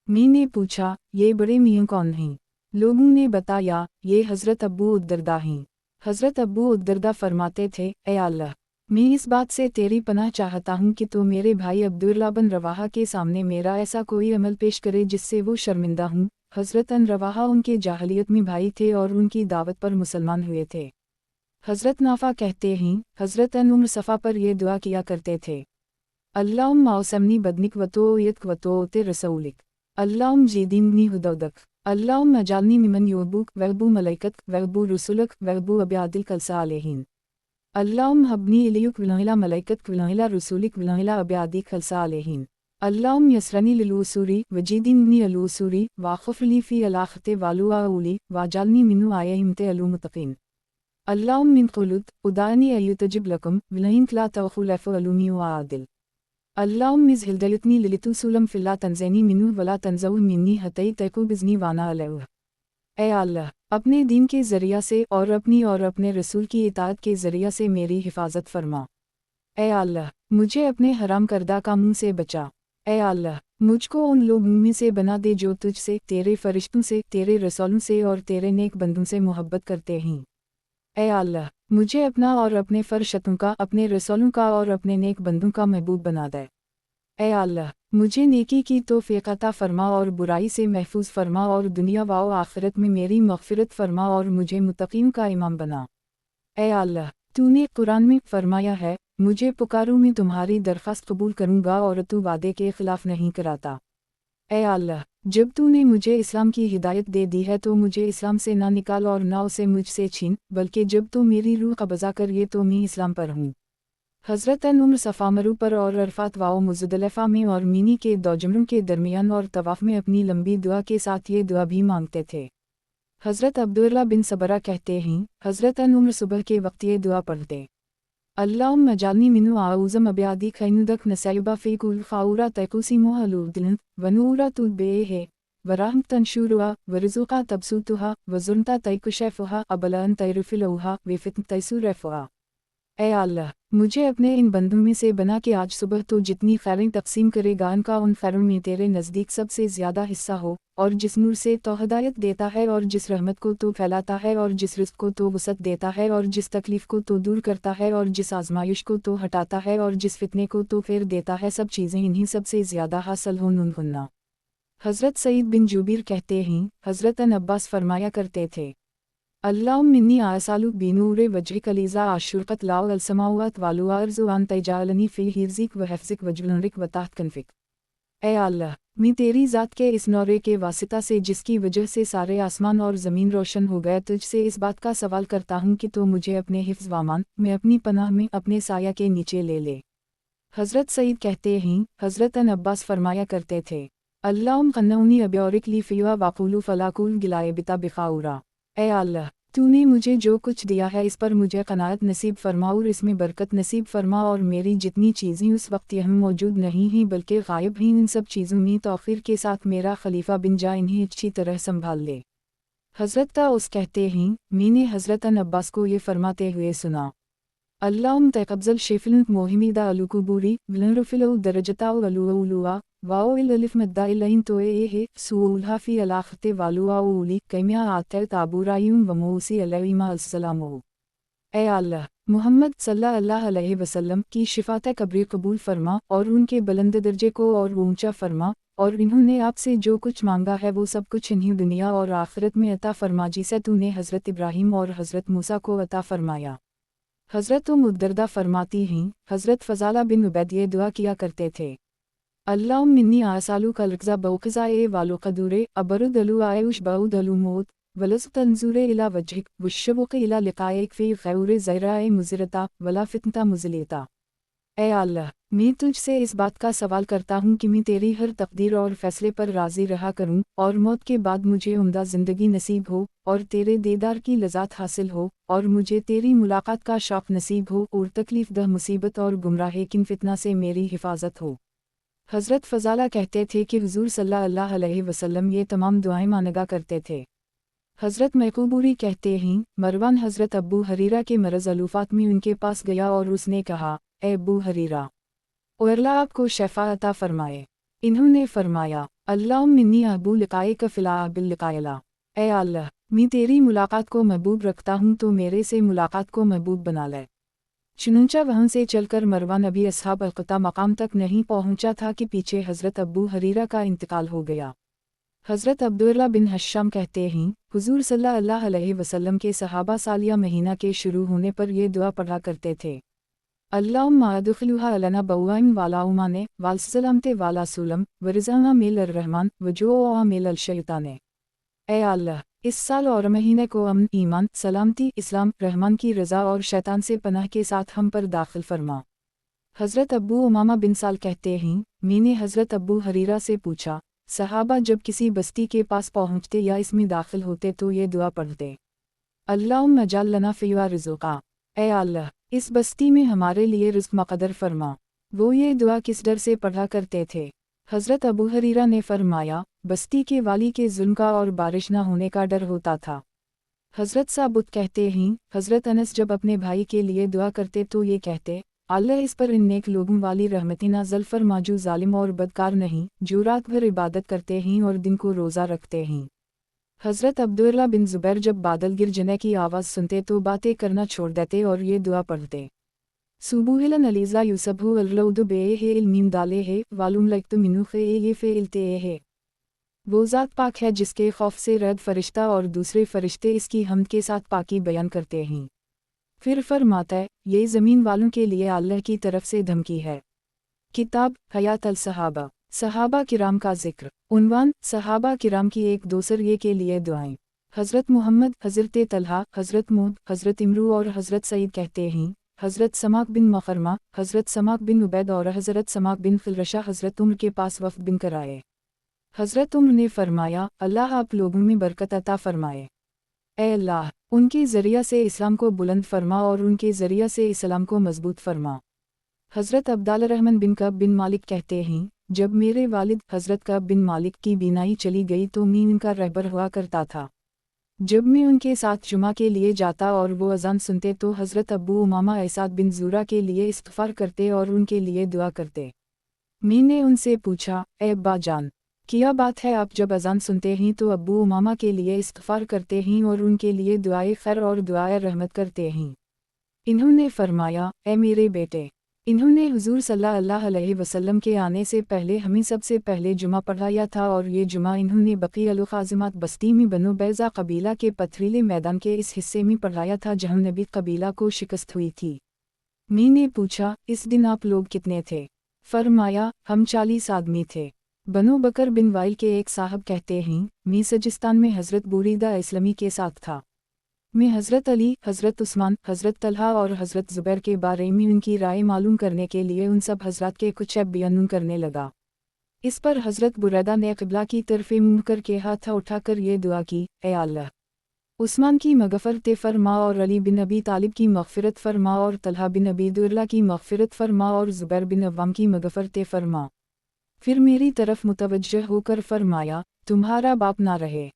मैंने पूछा, ये बड़े मियाँ कौन हैं? लोगों ने बताया, ये हज़रत अबू उद्दरदा हैं। हज़रत अबू उद्दरदा फरमाते थे, ऐ अल्लाह, मैं इस बात से तेरी पनाह चाहता हूँ कि तू मेरे भाई अब्दुल्लाह बिन रवाहा के सामने मेरा ऐसा कोई अमल पेश करे जिससे वो शर्मिंदा हूँ। हज़रत अन रवाहा उनके जाहलियत में भाई थे और उनकी दावत पर मुसलमान हुए थे। हज़रत नाफा कहते हैं, हज़रत अन उम्र सफ़ा पर यह दुआ किया करते थे, अल्लाहुम्मा औसमनी बदनिक वतोयतक वतोते रसूलिक, अल्लाहुम्मा ज़िदनी हुदौदक, अल्लाहुम्मा अजअलनी मिमन युहिब्बुक वयुहिब्बु मलाइकतक वयुहिब्बु रुसुलक वयुहिब्बु अबियादिल कलसालिहीन, अल्लाहुम्मा हब्बनी इलयुक विलाइला मलाइकतक विलाइला रुसुलिक विलाइला अबियादिक कलसालिहीन, अल्लाहुम्मा यसरनी लिलउसूरी वजीदिनी अलउसूरी वाख़फ़ली फ़ी अलाख़ते वालुआउली वाजअलनी मिनु आयहिमते अलमुतक़ीन, अल्लाहुम्मा मिन क़ुलुत उदानी अय्युतजिब लकुम विलाइन ला तवख़ुलफ़ अलुमी वादिल, अल्लाहुम्मा इज़हिलदयतनी लिलितुसुलम फ़िल्ला तंज़नी मिनु वला तंज़उ मिन्नी हतई तकु बिज़नी वाना अलैह। ऐ अल्लाह, अपने दीन के ज़रिया से और अपने रसूल की इताअत के ज़रिया से मेरी हिफाजत फरमा। ऐ अल्लाह, मुझे अपने हराम करदा कामों से बचा। ऐ अल्लाह, मुझको उन लोगों में से बना दे जो तुझसे, तेरे फरिश्तों से, तेरे रसूलों से और तेरे नेक बंदों से मोहब्बत करते हैं। ऐ अल्लाह, मुझे अपना और अपने फरिश्तों का, अपने रसूलों का और अपने नेक बंदों का महबूब बना दे। ऐ अल्लाह, मुझे नेकी की तौफ़ीक़ अता फ़रमा और बुराई से महफूज फ़रमा और दुनिया व आखिरत में मेरी मग़फ़िरत फ़रमा और मुझे मुत्तक़ीन का इमाम बना। ऐ अल्लाह, तूने कुरान में फ़रमाया है, मुझे पुकारो मैं तुम्हारी दरख्वास्त कबूल करूँगा और तू वादे के ख़िलाफ़ नहीं कराता। ऐ अल्लाह, जब तूने मुझे इस्लाम की हिदायत दे दी है तो मुझे इस्लाम से ना निकाल और ना उसे मुझसे छीन, बल्कि जब तू मेरी रूह कब्ज़ा कर ये तो मैं इस्लाम पर हूँ। हज़रत अन उम्र सफ़ा मरू पर और अरफ़ात वाओ मुज़दलिफ़ा में और मिनी के दो जमरों के दरमियान और तवाफ़ में अपनी लंबी दुआ के साथ ये दुआ भी मांगते थे। हज़रत अब्दुल्लाह बिन सबरा कहते हैं, हज़रत अन उम्र सुबह के वक्त ये दुआ पढ़ते, अल्लाहुम्मा जअलनी मिन्हु आऊज़म अब्यादी खैनुदक नसैबा फ़ी कुल ख़ाउरा तैकुसीमु हलूदिन वनूरा तुबेहे वरहम तंशुरुहा वरज़ुका तबसूतुहा वज़ुरता तैकुशैफ़ुहा अबलान तैरुफ़िलउहा वेफ़ितन तैसुरैफ़ुहा। ऐ अल्लाह, मुझे अपने इन बंदों में से बना के आज सुबह तो जितनी खैरें तकसीम करेगा उनका उन खैरों में तेरे नज़दीक सबसे ज़्यादा हिस्सा हो, और जिस नूर से तो हदायत देता है और जिस रहमत को तो फैलाता है और जिस रिज़्क़ को तो वसअत देता है और जिस तकलीफ़ को तो दूर करता है और जिस आज़माइश को तो हटाता है और जिस फितने को तो फेर देता है, सब चीज़ें इन्हीं सबसे ज़्यादा हासिल हुन्ना। हज़रत सईद बिन जुबैर कहते हैं, हज़रत अब्बास फरमाया करते थे, अल्लाहुम्मिन्नी आसालुक बिनूरे वजहिक अलीज़ा आशुरकत लाउ अलसमावात वालु अर्ज़ु अन तजालनी फ़ी हिर्ज़िक व हिफ़्ज़िक वजुलरिक व तहत कन्फ़िक। ऐ अल्लाह, मैं तेरी ज़ात के इस नौरे के वासिता से जिसकी वजह से सारे आसमान और ज़मीन रोशन हो गए तुझसे इस बात का सवाल करता हूँ कि तो मुझे अपने हिफ्ज़ वामान में अपनी पनाह में अपने साया के नीचे ले ले। हज़रत सईद कहते हैं, हज़रत अब्बास फरमाया करते थे, अल्लाहुम क़न्नऊनी अब्योरिक ली फ़िया वाक़ुलु फ़लाकुल गिलाए बिता बिख़ाउरा। ऐ अल्लाह, तूने मुझे जो कुछ दिया है इस पर मुझे क़नाअत नसीब फरमा और इसमें बरकत नसीब फरमा और मेरी जितनी चीज़ें उस वक्त यहाँ मौजूद नहीं हैं बल्कि गायब हैं इन सब चीज़ों में तौफ़ीर के साथ मेरा खलीफा बिन जा इन्हें अच्छी तरह संभाल ले। हज़रत ताऊस कहते हैं, मैंने हज़रत अब्बास को ये फरमाते हुए सुना, अल्लाहुम तक़ब्ज़ल शेफ़िल मोहिमीदा अलुकुबूरी विलनरुफ़िलउ दरजताउ अलुआ वाओ इल अलिफ मद्दा इलइन तो ए सूलहा फ़ी अलाख़ते वालुआ उली कैमिया आते ताबूरायुम वमूसी अलैहिमा अस्सलामु। ऐ अल्लाह, मुहम्मद सल्लल्लाहु अलैहि वसल्लम की शिफ़ात कब्र कबूल फरमा और उनके बुलंद दर्जे को और ऊंचा फरमा, और इन्होंने आपसे जो कुछ मांगा है वो सब कुछ इन्हीं दुनिया और आखिरत में अता फरमा जिसे तूने हज़रत इब्राहीम और हज़रत मूसा को अता फरमाया। हज़रत उम्मुद्दरदा फरमाती हैं, हज़रत फ़ज़ाला बिन उबैद ये दुआ किया करते थे, अल्लाहुम्मिन्नी आसालुका अलक़ज़ा बौक़ज़ाए वालुक़दूरे अबरुदलु आयुश बाउदलु मौत वलस तंजूरे इला वजहिक वश्शबुक़ इला लिक़ाइक फ़ी ग़ैरे ज़ैराए मुज़िरता वला फ़ितनता मुज़लिता। ऐ अल्लाह, मैं तुझसे इस बात का सवाल करता हूँ कि मैं तेरी हर तक़दीर और फ़ैसले पर राज़ी रहा करूँ और मौत के बाद मुझे उम्दा ज़िंदगी नसीब हो और तेरे दीदार की लज़्ज़त हासिल हो और मुझे तेरी मुलाकात का शौक़ नसीब हो और तकलीफ़ दह मुसीबत और गुमराह किन फितना से मेरी हिफाजत हो। हज़रत फ़ज़ाला कहते थे कि हुज़ूर सल्लल्लाहु अलैहि वसल्लम ये तमाम दुआएं मांगा करते थे। हज़रत मक़बूरी कहते हैं, मरवान हज़रत अबू हरीरा के मरज़ अलूफ़ात में उनके पास गया और उसने कहा, ए अबू हरीरा, ओ अल्लाह आपको शफ़ा अता फ़रमाए। इन्होंने फ़रमाया, अल्लाहुम्मिन्नी अबू लिक़ाइक फ़िला बिल लिक़ाइला। ए अल्लाह, मैं तेरी मुलाकात को महबूब रखता हूँ तो मेरे से मुलाकात को महबूब बना ले। चुनंचा वहाँ से चलकर मरवान अभी अस्हाब अल-क़ता मकाम तक नहीं पहुँचा था कि पीछे हज़रत अबू हरीरा का इंतकाल हो गया। हज़रत अब्दुल्ला बिन हश्शाम कहते हैं, हुज़ूर सल्लल्लाहु अलैहि वसल्लम के सहाबा सालिया महीना के शुरू होने पर ये दुआ पढ़ा करते थे, अल्लाहुम्मा अदख़िलहा अलना बव्वाइन वाला उमाने वालसलामते वाला सुलम वरिज़ाना मेल रहमान वजोआ मेल शैताने। ऐ अल्लाह, इस साल और महीने को अमन ईमान सलामती इस्लाम रहमान की रज़ा और शैतान से पनाह के साथ हम पर दाखिल फरमा। हज़रत अबू उमामा बिन साल कहते हैं, मैंने हज़रत अबू हरीरा से पूछा, सहाबा जब किसी बस्ती के पास पहुँचते या इसमें दाखिल होते तो ये दुआ पढ़ते, अल्लाहुम्मा जअल लना फ़ीहा रिज़्क़ा। ऐ अल्लाह, इस बस्ती में हमारे लिए रिज़्क़ मुक़द्दर फरमा। वो ये दुआ किस डर से पढ़ा करते थे? हज़रत अबू हरीरा ने फरमाया, बस्ती के वाली के ज़ुल्म का और बारिश न होने का डर होता था। हज़रत साबुत कहते हैं, हज़रत अनस जब अपने भाई के लिए दुआ करते तो ये कहते, अल्लाह इस पर इन नेक लोगों वाली रहमती नाज़िल फरमा जो ज़ालिम और बदकार नहीं, जो रात भर इबादत करते हैं और दिन को रोज़ा रखते हैं। हज़रत अब्दुल्ला बिन ज़ुबैर जब बादल गिर जाने की आवाज़ सुनते तो बातें करना छोड़ देते और ये दुआ पढ़ते, सुबुहिलन अलीज़ा यूसबहु अल्लौदु बेहे इल्मीम दाले है वालुम लकतु मिनु खे ये फे इल्ते है। वो ज़ात पाक है जिसके खौफ से रद फरिश्ता और दूसरे फरिश्ते इसकी हमद के साथ पाकी बयान करते हैं। फिर फरमाता है, ये ज़मीन वालों के लिए अल्लाह की तरफ से धमकी है। किताब हयात अल सहाबा, सहाबा किराम का जिक्र। उन्वान, सहाबा किराम की एक दूसरे के लिए दुआएं। हज़रत मुहम्मद, हज़रत तलहा, हज़रत मूद, हज़रत इमरू और हज़रत सईद कहते हैं, हज़रत समाक बिन मखरमा, हज़रत समाक बिन उबैद और हज़रत समाक बिन फ़िलरशा हज़रत उम्र के पास वफ़द बिन कराए। हज़रत उम्र ने फरमाया, अल्लाह आप लोगों में बरकत अता फरमाए। ऐ अल्लाह, उनके ज़रिया से इस्लाम को बुलंद फरमा और उनके ज़रिया से इस्लाम को मजबूत फरमा। हज़रत अब्दुर्रहमान बिन कब बिन मालिक कहते हैं, जब मेरे वालिद हज़रत कब बिन मालिक की बीनाई चली गई तो मैं इनका रहबर हुआ करता था। जब मैं उनके साथ जुमा के लिए जाता और वो अज़ान सुनते तो हज़रत अबू उमामा एसाद बिन ज़ुरा के लिए इस्तिग़फ़ार करते और उनके लिए दुआ करते। मैंने उनसे पूछा, ए अब्बा जान, क्या बात है आप जब अज़ान सुनते हैं तो अबू उमामा के लिए इस्तिग़फ़ार करते हैं और उनके लिए दुआए खैर और दुआए रहमत करते हैं? इन्होंने फरमाया, ए मेरे बेटे, इन्होंने हुज़ूर सल्लल्लाहु अलैहि वसल्लम के आने से पहले हमें सबसे पहले जुमा पढ़ाया था और ये जुमा इन्होंने बकी अल-ख़ाज़िमात बस्ती में बनो बैज़ा कबीला के पथरीले मैदान के इस हिस्से में पढ़ाया था जहाँ नबी कबीला को शिकस्त हुई थी। मैंने पूछा, इस दिन आप लोग कितने थे? फरमाया, हम 40 आदमी थे। बनो बकर बिन वाइल के एक साहब कहते हैं, मैं सजिस्तान में हज़रत बुरीदा इस्लामी के साथ था। मैं हज़रत अली, हज़रत उस्मान, हज़रत तलहा और हज़रत ज़ुबैर के बारे में उनकी राय मालूम करने के लिए उन सब हज़रात के कुछ ऐब बयान करने लगा। इस पर हज़रत बुरैदा ने क़िबला की तरफ़ मुँह करके हाथ उठाकर ये दुआ की, ए अल्लाह, उस्मान की मग़फ़रत फ़रमा और अली बिन अबी तालिब की मग़फ़िरत फ़रमा और तलहा बिन अबी दुर्ला की मग़फ़िरत फ़रमा और ज़ुबैर बिन अव्वाम की मग़फ़िरत फ़रमा। फिर मेरी तरफ मुतवज्जह होकर फ़रमाया, तुम्हारा बाप ना रहे,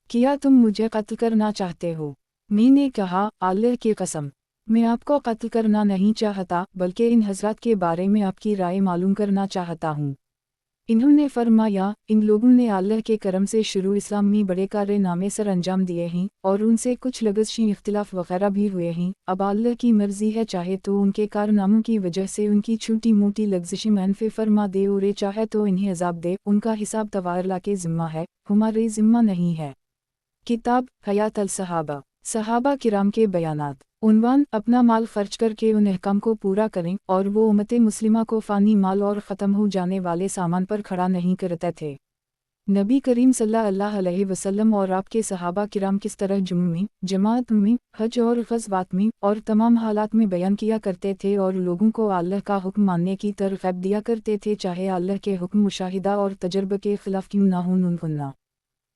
क्या तुम मुझे कत्ल करना चाहते हो? मैंने कहा, अल्लाह की कसम, मैं आपको कत्ल करना नहीं चाहता बल्कि इन हज़रात के बारे में आपकी राय मालूम करना चाहता हूँ। इन्होंने फरमाया, इन लोगों ने अल्लाह के करम से शुरू इस्लाम में बड़े कारनामे सर अंजाम दिए हैं और उनसे कुछ लग़ज़शी इख्तिलाफ़ वग़ैरह भी हुए हैं। अब अल्लाह की मर्ज़ी है, चाहे तो उनके कारनामों की वजह से उनकी छोटी मोटी लग़ज़शी माफ़ फरमा दे और चाहे तो इन्हें अज़ाब दे। उनका हिसाब तवारला के ज़िम्मा है, हमारे ज़िम्मा नहीं है। किताब हयात अल-सहाबा, सहाबा किराम के बयानात। उन्वान, अपना माल खर्च करके उन अहकाम को पूरा करें और वो उम्मत मुस्लिमा को फ़ानी माल और ख़त्म हो जाने वाले सामान पर खड़ा नहीं करते थे। नबी करीम सल्लल्लाहु अलैहि वसल्लम और आपके सहाबा किराम किस तरह जुम्मे में, जमात में, हज और ग़ज़वात में और तमाम हालात में बयान किया करते थे और लोगों को अल्लाह का हुक्म मानने की तरग़ीब दिया करते थे, चाहे अल्लाह के हुक्म मुशाहिदा और तजर्बे के ख़िलाफ़ क्यों ना हों।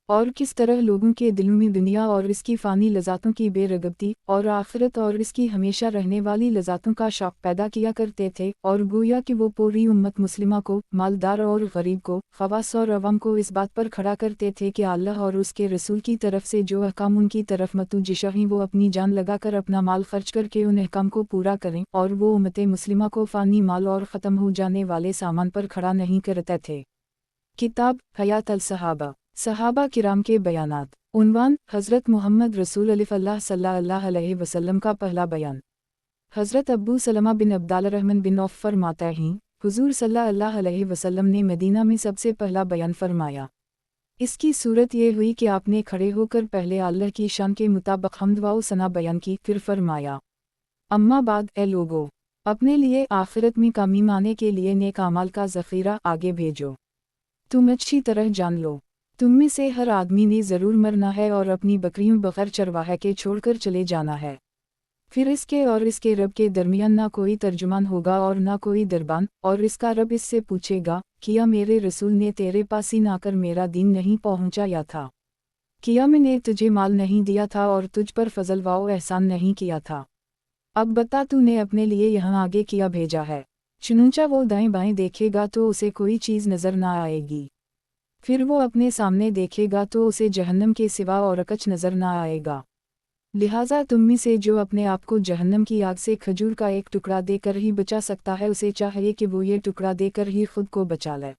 और किस तरह लोगों के दिलों में दुनिया और इसकी फ़ानी लज़ातों की बेरग़बती और आखिरत और इसकी हमेशा रहने वाली लज़ातों का शौक़ पैदा किया करते थे और गोया कि वो पूरी उम्मत मुस्लिमा को, मालदार और गरीब को, ख़वास और अवाम को इस बात पर खड़ा करते थे कि अल्लाह और उसके रसूल की तरफ से जो अहकाम उनकी तरफ मतवज्जह हैं वो अपनी जान लगाकर अपना माल खर्च करके उन अहकाम को पूरा करें और वो उम्मत मुस्लिमा को फ़ानी माल और ख़त्म हो जाने वाले सामान पर खड़ा नहीं करते थे। किताब हयात अल-सहाबा, सहाबा किराम के बयानात। उन्वान, हज़रत मोहम्मद रसूल अल्लाह सल्लल्लाहु अलैहि वसल्लम का पहला बयान। हज़रत अबू सलमा बिन अब्दुर्रहमान बिन औफ़ फरमाते हैं, हुज़ूर सल्लल्लाहु अलैहि वसल्लम ने मदीना में सबसे पहला बयान फरमाया। इसकी सूरत ये हुई कि आपने खड़े होकर पहले अल्लाह की शान के मुताबिक हम्द व सना बयान की, फिर फरमाया, अम्मा बाद, ए लोगो, अपने लिए आखिरत में कामी माने के लिए नेक अमाल का ज़ख़ीरा आगे भेजो। तुम अच्छी तरह जान लो, तुम में से हर आदमी ने ज़रूर मरना है और अपनी बकरियों बग़ैर चरवाहे के छोड़कर चले जाना है। फिर इसके और इसके रब के दरमियान ना कोई तर्जुमान होगा और ना कोई दरबान, और इसका रब इससे पूछेगा, किया मेरे रसूल ने तेरे पास ही आकर मेरा दीन नहीं पहुँचाया था? किया मैंने तुझे माल नहीं दिया था और तुझ पर फजल व एहसान नहीं किया था? अब बता, तूने अपने लिए यहाँ आगे किया भेजा है? चुनूंचा वो दाएं बाएं देखेगा तो उसे कोई चीज़ नज़र ना आएगी। फिर वो अपने सामने देखेगा तो उसे जहन्नम के सिवा और कुछ नज़र ना आएगा। लिहाजा तुम में से जो अपने आप को जहन्नम की आग से खजूर का एक टुकड़ा देकर ही बचा सकता है, उसे चाहिए कि वो ये टुकड़ा देकर ही खुद को बचा ले,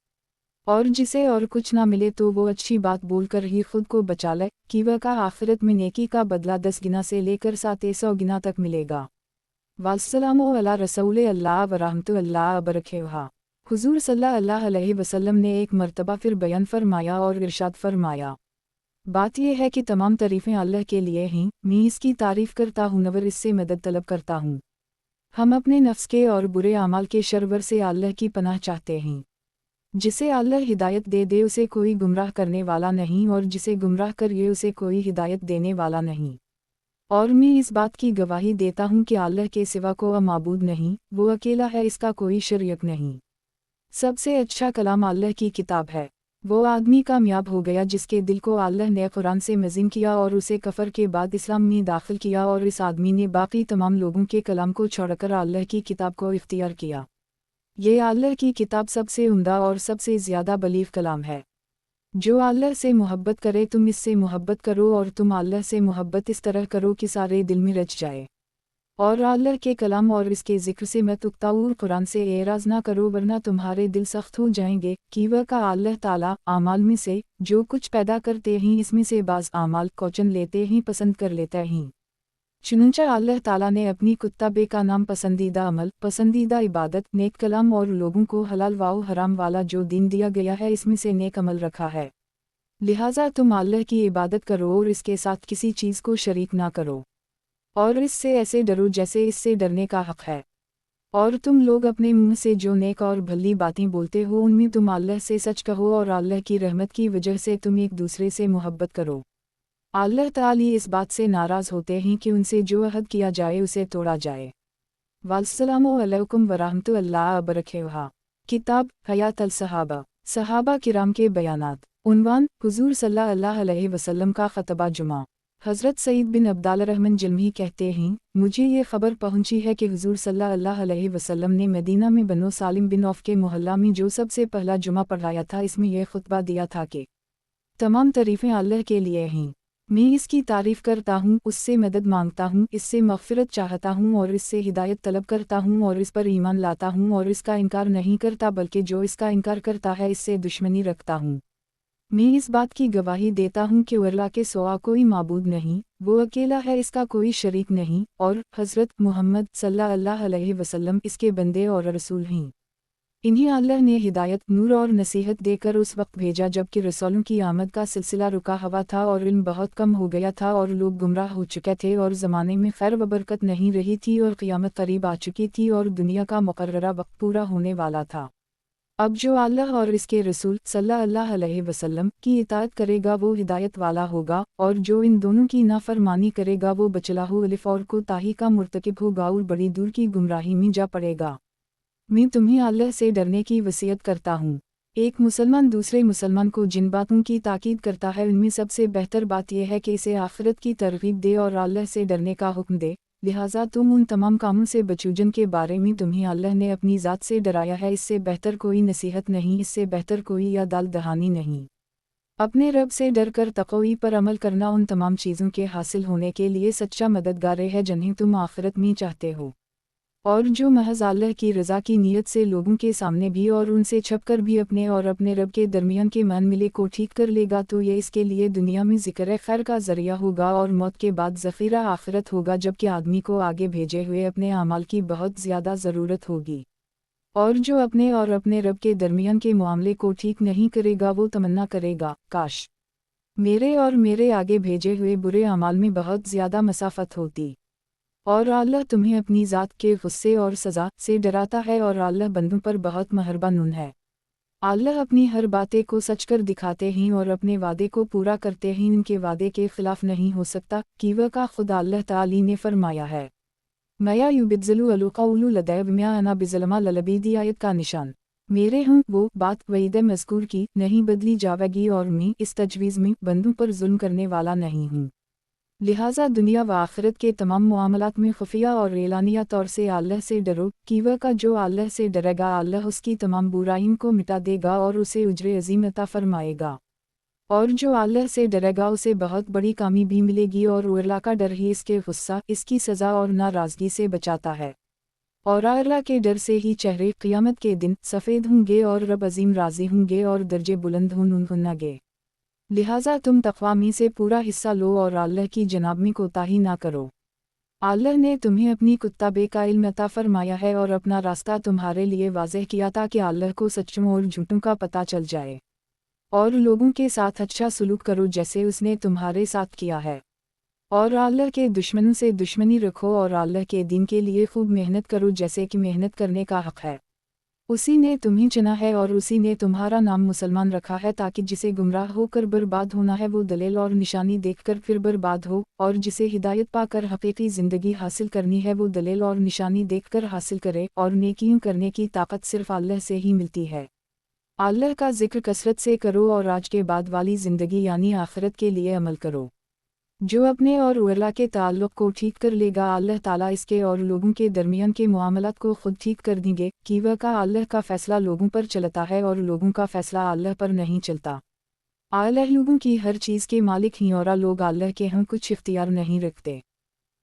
और जिसे और कुछ ना मिले तो वो अच्छी बात बोलकर ही खुद को बचा ले कि वह का आखिरत में नेकी का बदला 10 गुना से लेकर 700 गुना तक मिलेगा। वस्सलामु अला रसूल अल्लाह व रहमतुल्लाह व बरकातुहू। हुज़ूर सल्लल्लाहु अलैहि वसल्लम ने एक मर्तबा फिर बयान फरमाया और इरशाद फरमाया, बात यह है कि तमाम तारीफ़ें अल्लाह के लिए हैं, मैं इसकी तारीफ़ करता हूँ नवर इससे मदद तलब करता हूँ। हम अपने नफ्स के और बुरे अमाल के शर्वर से अल्लाह की पनाह चाहते हैं। जिसे अल्लाह हिदायत दे दे उसे कोई गुमराह करने वाला नहीं, और जिसे गुमराह करिए उसे कोई हिदायत देने वाला नहीं। और मैं इस बात की गवाही देता हूँ कि अल्लाह के सिवा कोई माबूद नहीं, वो अकेला है, इसका कोई शरीक नहीं। सबसे अच्छा कलाम अल्लाह की किताब है। وہ آدمی کامیاب ہو گیا جس کے دل کو اللہ نے قرآن سے مزین کیا اور اسے کفر کے بعد اسلام میں داخل کیا، اور اس آدمی نے باقی تمام لوگوں کے کلام کو چھوڑ کر اللہ کی کتاب کو اختیار کیا۔ یہ اللہ کی کتاب سب سے عمدہ اور سب سے زیادہ بلیغ کلام ہے۔ جو اللہ سے محبت کرے تم اس سے محبت کرو، اور تم اللہ سے محبت اس طرح کرو کہ سارے دل میں رچ جائے، اور اللہ کے کلام اور اس کے ذکر سے مت اکتاؤ اور قرآن سے اعراض نہ کرو ورنہ تمہارے دل سخت ہو جائیں گے۔ کیوا کا اللہ تعالیٰ اعمال میں سے جو کچھ پیدا کرتے ہیں اس میں سے بعض اعمال کو چن لیتے ہیں، پسند کر لیتے ہیں۔ چنانچہ اللہ تعالیٰ نے اپنی کتاب کا نام پسندیدہ عمل، پسندیدہ عبادت، نیک کلام اور لوگوں کو حلال و حرام والا جو دین دیا گیا ہے اس میں سے نیک عمل رکھا ہے۔ لہٰذا تم اللہ کی عبادت کرو اور اس کے ساتھ کسی چیز کو شریک نہ کرو، اور اس سے ایسے ڈرو جیسے اس سے ڈرنے کا حق ہے۔ اور تم لوگ اپنے منہ سے جو نیک اور بھلی باتیں بولتے ہو ان میں تم اللہ سے سچ کہو، اور اللہ کی رحمت کی وجہ سے تم ایک دوسرے سے محبت کرو۔ اللہ تعالی اس بات سے ناراض ہوتے ہیں کہ ان سے جو عہد کیا جائے اسے توڑا جائے۔ والسلام علیکم ورحمۃ اللہ وبرکاتہ۔ کتاب حیات الصحابہ، صحابہ کرام کے بیانات۔ عنوان: حضور صلی اللہ علیہ وسلم کا خطبہ جمعہ۔ حضرت سعید بن عبدالرحمن جلمی کہتے ہیں، مجھے یہ خبر پہنچی ہے کہ حضور صلی اللہ علیہ وسلم نے مدینہ میں بنو سالم بن عوف کے محلہ میں جو سب سے پہلا جمعہ پڑھایا تھا اس میں یہ خطبہ دیا تھا کہ تمام تعریفیں اللہ کے لیے ہیں، میں اس کی تعریف کرتا ہوں، اس سے مدد مانگتا ہوں، اس سے مغفرت چاہتا ہوں اور اس سے ہدایت طلب کرتا ہوں، اور اس پر ایمان لاتا ہوں اور اس کا انکار نہیں کرتا بلکہ جو اس کا انکار کرتا ہے اس سے دشمنی رکھتا ہوں۔ میں اس بات کی گواہی دیتا ہوں کہ اللہ کے سوا کوئی معبود نہیں، وہ اکیلا ہے، اس کا کوئی شریک نہیں، اور حضرت محمد صلی اللہ علیہ وسلم اس کے بندے اور رسول ہیں۔ انہیں اللہ نے ہدایت، نور اور نصیحت دے کر اس وقت بھیجا جب کہ رسولوں کی آمد کا سلسلہ رکا ہوا تھا اور علم بہت کم ہو گیا تھا اور لوگ گمراہ ہو چکے تھے اور زمانے میں خیر و برکت نہیں رہی تھی اور قیامت قریب آ چکی تھی اور دنیا کا مقررہ وقت پورا ہونے والا تھا۔ اب جو اللہ اور اس کے رسول صلی اللہ علیہ وسلم کی اطاعت کرے گا وہ ہدایت والا ہوگا، اور جو ان دونوں کی نافرمانی کرے گا وہ بچلا ہو الف اور کوتاہی کا مرتکب ہوگا اور بڑی دور کی گمراہی میں جا پڑے گا۔ میں تمہیں اللہ سے ڈرنے کی وصیت کرتا ہوں۔ ایک مسلمان دوسرے مسلمان کو جن باتوں کی تاکید کرتا ہے ان میں سب سے بہتر بات یہ ہے کہ اسے آخرت کی ترغیب دے اور اللہ سے ڈرنے کا حکم دے، لہٰذا تم ان تمام کاموں سے بچو جن کے بارے میں تمہیں اللہ نے اپنی ذات سے ڈرایا ہے، اس سے بہتر کوئی نصیحت نہیں، اس سے بہتر کوئی یاد دہانی نہیں۔ اپنے رب سے ڈر کر تقوی پر عمل کرنا ان تمام چیزوں کے حاصل ہونے کے لیے سچا مددگار ہے جنہیں تم آخرت میں چاہتے ہو، اور جو محض اللہ کی رضا کی نیت سے لوگوں کے سامنے بھی اور ان سے چھپ کر بھی اپنے اور اپنے رب کے درمیان کے من ملے کو ٹھیک کر لے گا تو یہ اس کے لیے دنیا میں ذکر خیر کا ذریعہ ہوگا اور موت کے بعد ذخیرہ آخرت ہوگا، جبکہ آدمی کو آگے بھیجے ہوئے اپنے اعمال کی بہت زیادہ ضرورت ہوگی۔ اور جو اپنے اور اپنے رب کے درمیان کے معاملے کو ٹھیک نہیں کرے گا وہ تمنا کرے گا، کاش میرے اور میرے آگے بھیجے ہوئے برے اعمال میں بہت زیادہ مسافت ہوتی۔ اور اللہ تمہیں اپنی ذات کے غصے اور سزا سے ڈراتا ہے اور اللہ بندوں پر بہت مہربان ہے۔ اللہ اپنی ہر باتیں کو سچ کر دکھاتے ہیں اور اپنے وعدے کو پورا کرتے ہیں، ان کے وعدے کے خلاف نہیں ہو سکتا۔ کیوا کا خدا اللہ تعالی نے فرمایا ہے، مَا یُبَدَّلُ الْقَوْلُ لَدَیَّ وَمَا أَنَا بِظَلَّامٍ لِلْعَبِیدِ، آیت کا نشان۔ میرے ہوں وہ بات وعید مذکور کی نہیں بدلی جاوے گی اور میں اس تجویز میں بندوں پر ظلم کرنے والا نہیں ہوں۔ لہٰذا دنیا و آخرت کے تمام معاملات میں خفیہ اور اعلانیہ طور سے اللہ سے ڈرو۔ کیوا کا جو اللہ سے ڈرے گا اللہ اس کی تمام برائیوں کو مٹا دے گا اور اسے اجر عظیم عطا فرمائے گا، اور جو اللہ سے ڈرے گا اسے بہت بڑی کامی بھی ملے گی، اور اللہ کا ڈر ہی اس کے غصہ، اس کی سزا اور ناراضگی سے بچاتا ہے، اور اللہ کے ڈر سے ہی چہرے قیامت کے دن سفید ہوں گے اور رب عظیم راضی ہوں گے اور درجے بلند ہوں گے۔ لہٰذا تم تقوی میں سے پورا حصہ لو اور اللہ کی جناب میں کوتاہی نہ کرو۔ اللہ نے تمہیں اپنی کتاب کا علم عطا فرمایا ہے اور اپنا راستہ تمہارے لیے واضح کیا تاکہ اللہ کو سچوں اور جھوٹوں کا پتہ چل جائے، اور لوگوں کے ساتھ اچھا سلوک کرو جیسے اس نے تمہارے ساتھ کیا ہے، اور اللہ کے دشمنوں سے دشمنی رکھو اور اللہ کے دین کے لیے خوب محنت کرو جیسے کہ محنت کرنے کا حق ہے۔ اسی نے تمہیں چنا ہے اور اسی نے تمہارا نام مسلمان رکھا ہے تاکہ جسے گمراہ ہو کر برباد ہونا ہے وہ دلیل اور نشانی دیکھ کر پھر برباد ہو، اور جسے ہدایت پا کر حقیقی زندگی حاصل کرنی ہے وہ دلیل اور نشانی دیکھ کر حاصل کرے، اور نیکیوں کرنے کی طاقت صرف اللہ سے ہی ملتی ہے۔ اللہ کا ذکر کثرت سے کرو اور آج کے بعد والی زندگی یعنی آخرت کے لیے عمل کرو۔ جو اپنے اور اللہ کے تعلق کو ٹھیک کر لے گا اللہ تعالیٰ اس کے اور لوگوں کے درمیان کے معاملات کو خود ٹھیک کر دیں گے، کیونکہ کا اللہ کا فیصلہ لوگوں پر چلتا ہے اور لوگوں کا فیصلہ اللہ پر نہیں چلتا۔ اللہ لوگوں کی ہر چیز کے مالک ہیں اور لوگ اللہ کے ہم کچھ اختیار نہیں رکھتے۔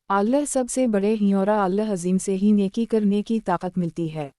اللہ سب سے بڑے ہیں اور اللہ عظیم سے ہی نیکی کرنے کی طاقت ملتی ہے۔